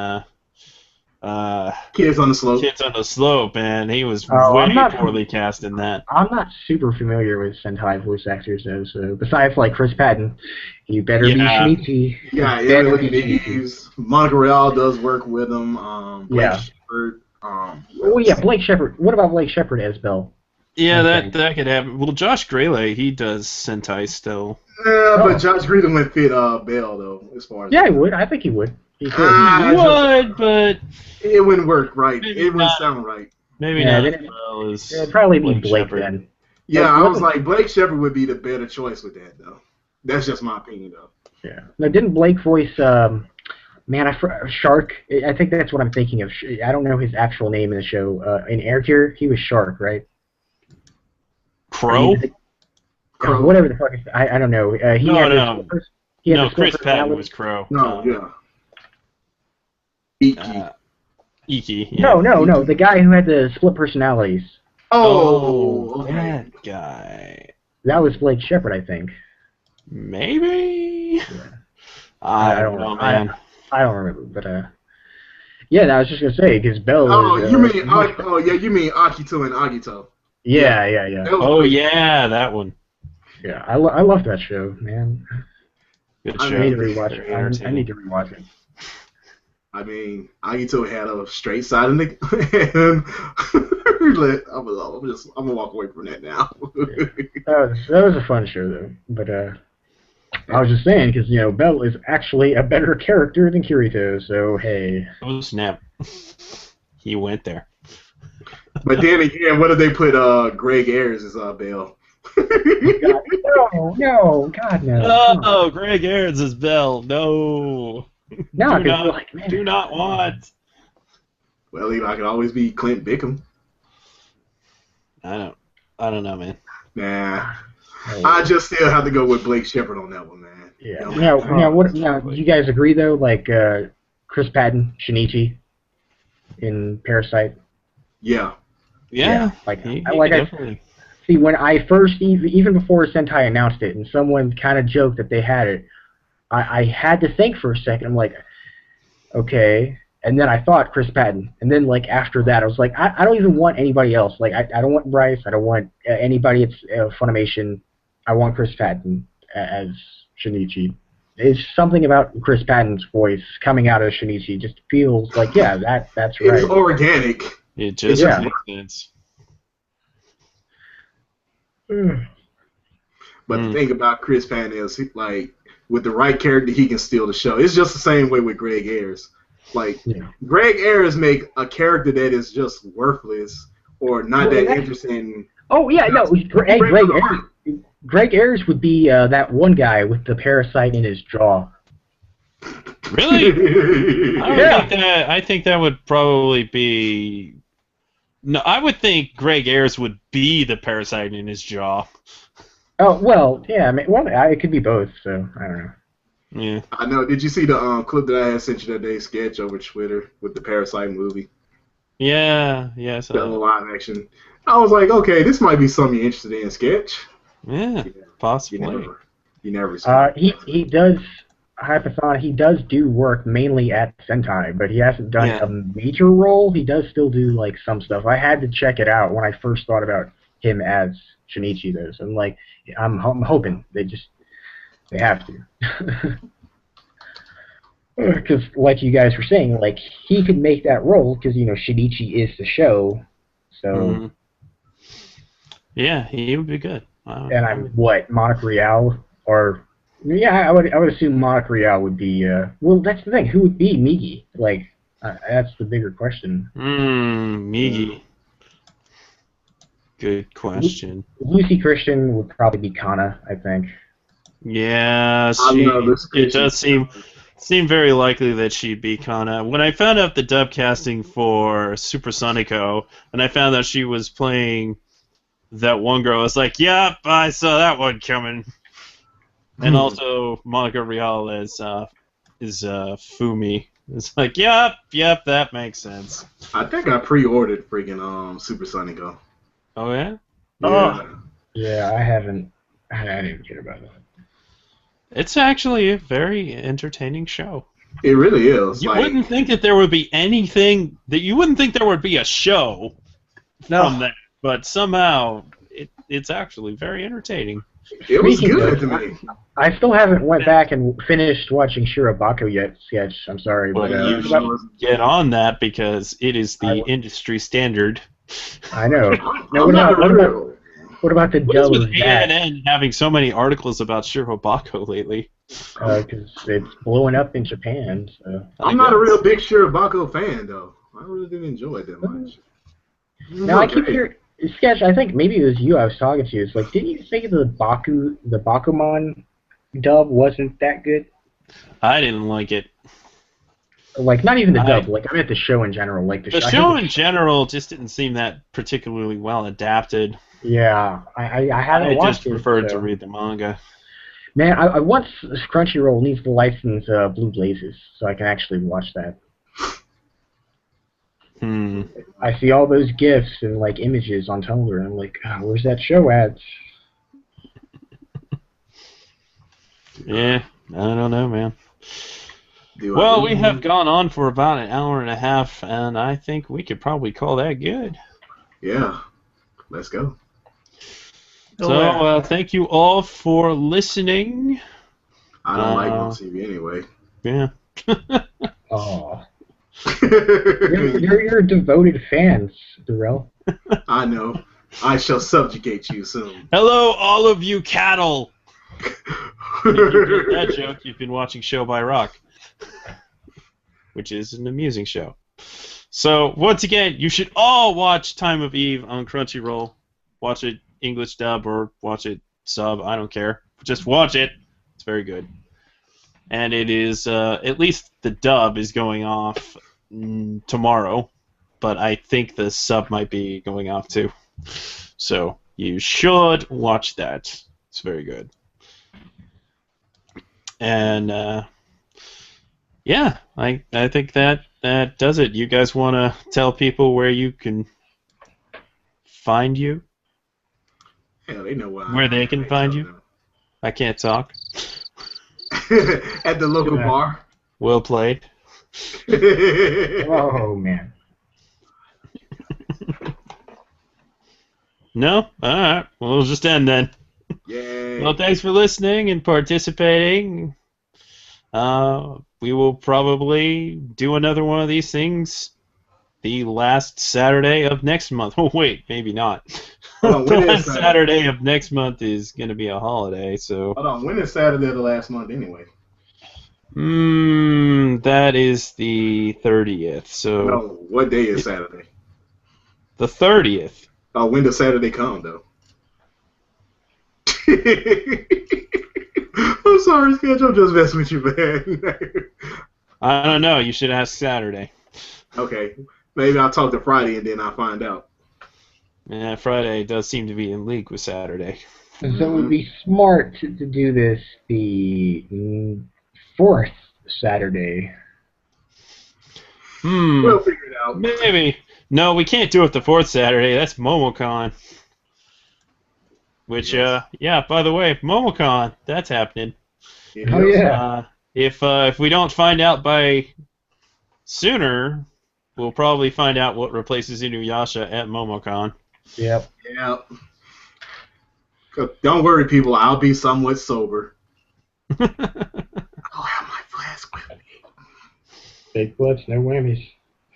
Kids on the Slope. Kids on the Slope, man. He was Oh, way I'm not poorly cast in that. I'm not super familiar with Sentai voice actors though. So besides like Chris Patton, you better be Yeah. Shinichi. Yeah, You better Emily be Shinichi. Leaves. Monica Real does work with him. Blake Yeah. Shepard. Oh yeah, Blake Shepard. What about Blake Shepard as Bell? Yeah, Okay. that could happen. Well, Josh Grayleigh, he does Sentai still. Yeah, Oh. but Josh Green would fit Bell though, as far as Yeah, he would. I think he would. He could. Ah, He would, but it wouldn't work right. Maybe It wouldn't not. sound right. maybe Yeah, not then as well as It'd probably be Blake Blake Shepard. then. Yeah, But I was wasn't- like Blake Shepard would be the better choice with that though. That's just my opinion though. Yeah. Now, didn't Blake voice Shark? I think that's what I'm thinking of. I don't know his actual name in the show. In Air Gear, he was Shark, right? Crow? Crow. Whatever the fuck. I don't know. He No, had no. He had No, the split Chris Patton personality. was Crow. No, yeah. Iki. Iki. Yeah. No. The guy who had the split personalities. Oh, okay. That guy. That was Blake Shepard, I think. Maybe? I don't know, man. I don't remember, but yeah, I was just gonna say because Bell. Oh, was, you mean much- you mean Akito and Agito. Yeah. That was Oh, great. yeah, that one. Yeah, I love that show, man. Good I show. I need to rewatch Very it. I entertaining. need to rewatch it. I mean, Agito had a straight side in the and I'm gonna walk away from that now. That was a fun show though, but I was just saying because Bell is actually a better character than Kirito, so hey. Oh, snap. He went there. But then again, what if they put Greg Ayers as Bell? No, God no. Oh, Greg Ayers is Bell. No. No, do, because not, like, man, do not want. Well, I could always be Clint Bickham. I don't know, man. Nah, I just still have to go with Blake Shepard on that one, man. Yeah. You know? Now, do you guys agree though? Like Chris Patton, Shinichi, in Parasite. Yeah. Yeah. Like He I definitely. see when I first even before Sentai announced it, and someone kind of joked that they had it. I had to think for a second. I'm like, okay. And then I thought Chris Patton. And then, like, after that, I was like, I don't even want anybody else. Like, I don't want Bryce. I don't want anybody at Funimation. I want Chris Patton as Shinichi. It's something about Chris Patton's voice coming out of Shinichi just feels like, yeah, that's right. It's organic. It just Yeah. makes sense. But the thing about Chris Patton is, like, with the right character, he can steal the show. It's just the same way with Greg Ayers. Like, Yeah. Greg Ayers make a character that is just worthless or not Well, that that's- interesting. Oh, yeah, no. Greg Ayers would be that one guy with the parasite in his jaw. Really? I don't Yeah. think that. I think that would probably be. No, I would think Greg Ayers would be the parasite in his jaw. Oh, well, yeah. I mean, well, it could be both, so I don't know. Yeah. I know. Did you see the clip that I had sent you that day sketch over Twitter with the Parasite movie? Yeah. Yeah. The So, live action. I was like, okay, this might be something you're interested in, sketch. Yeah, You possibly. never respond. He does. Hypathon, he does do work mainly at Sentai, but he hasn't done Yeah. a major role. He does still do like some stuff. I had to check it out when I first thought about him as Shinichi though. So I'm hoping they have to. Because like you guys were saying, like he could make that role because Shinichi is the show. So Mhm. Yeah, he would be good. and I'm Monaco Real or yeah, I would assume Monaco Real would be well that's the thing. Who would be Migi? Like that's the bigger question. Migi. Good question. Lucy Christian would probably be Kana, I think. Yeah, I love this it Christian. does seem very likely that she'd be Kana. When I found out the dub casting for Supersonico, and I found out she was playing that one girl, I was like, yep, I saw that one coming. And also Monica Real is Fumi. It's like, yep, that makes sense. I think I pre-ordered freaking Supersonico. Oh yeah? Yeah. Yeah, I didn't care about that. It's actually a very entertaining show. It really is. You wouldn't think that there would be anything that you wouldn't think there would be a show from that, but somehow it's actually very entertaining. It was good to me. I still haven't went back and finished watching Shirobako yet, Sketch. I'm sorry, Well, but you should get on that because it is the industry standard. I know. I'm not real. What about the What is dub with of that? ANN having so many articles about Shirobako lately? Because it's blowing up in Japan. So. I'm not a real big Shirobako fan, though. I really didn't enjoy it that much. Now I keep hearing, Sketch, I think maybe it was you I was talking to. It's like, didn't you think the Bakuman dub wasn't that good? I didn't like it. Like, not even the dub. Like, I meant the show in general. Like the show in general just didn't seem that particularly well adapted. Yeah, I haven't watched it. I just preferred to read the manga. Man, I want Crunchyroll needs to license Blue Blazes so I can actually watch that. I see all those GIFs and like images on Tumblr, and I'm like, where's that show at? Yeah, I don't know, man. Well, we have gone on for about an hour and a half, and I think we could probably call that good. Yeah, let's go. So, thank you all for listening. I don't like on TV anyway. Yeah. Oh. You're devoted fans, Darrel. I know. I shall subjugate you soon. Hello, all of you cattle. If you get that joke, you've been watching Show by Rock, which is an amusing show. So, once again, you should all watch Time of Eve on Crunchyroll. Watch it English dub or watch it sub, I don't care. Just watch it. It's very good. And it is, at least the dub is going off tomorrow, but I think the sub might be going off too. So, you should watch that. It's very good. And, yeah, I think that does it. You guys want to tell people where you can find you? Hell, they know where they can find you. I can't talk. At the local bar. Well played. Oh, man. No? Alright. Well, we'll just end then. Yay. Well, thanks for listening and participating. We will probably do another one of these things the last Saturday of next month. Oh, wait, maybe not. The last Saturday of next month is going to be a holiday, so... Hold on, when is Saturday of the last month anyway? That is the 30th, so... No, what day is Saturday? The 30th. Oh, when does Saturday come, though? I'm sorry, Sketch, I'm just messing with you, man. I don't know, you should ask Saturday. Okay, maybe I'll talk to Friday and then I'll find out. Yeah, Friday does seem to be in league with Saturday. So it would be smart to do this the fourth Saturday. We'll figure it out. Maybe. No, we can't do it the fourth Saturday. That's MomoCon. Which, Yes. yeah, by the way, MomoCon, that's happening. Oh, yeah. If we don't find out by sooner, we'll probably find out what replaces Inuyasha at MomoCon. Yep. Yeah. Don't worry, people. I'll be somewhat sober. I'll have my flask with Big flips, no whammies.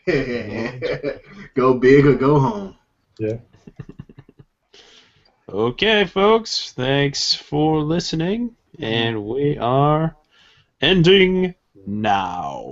me. Go big or go home. Yeah. Okay, folks, thanks for listening, and we are ending now.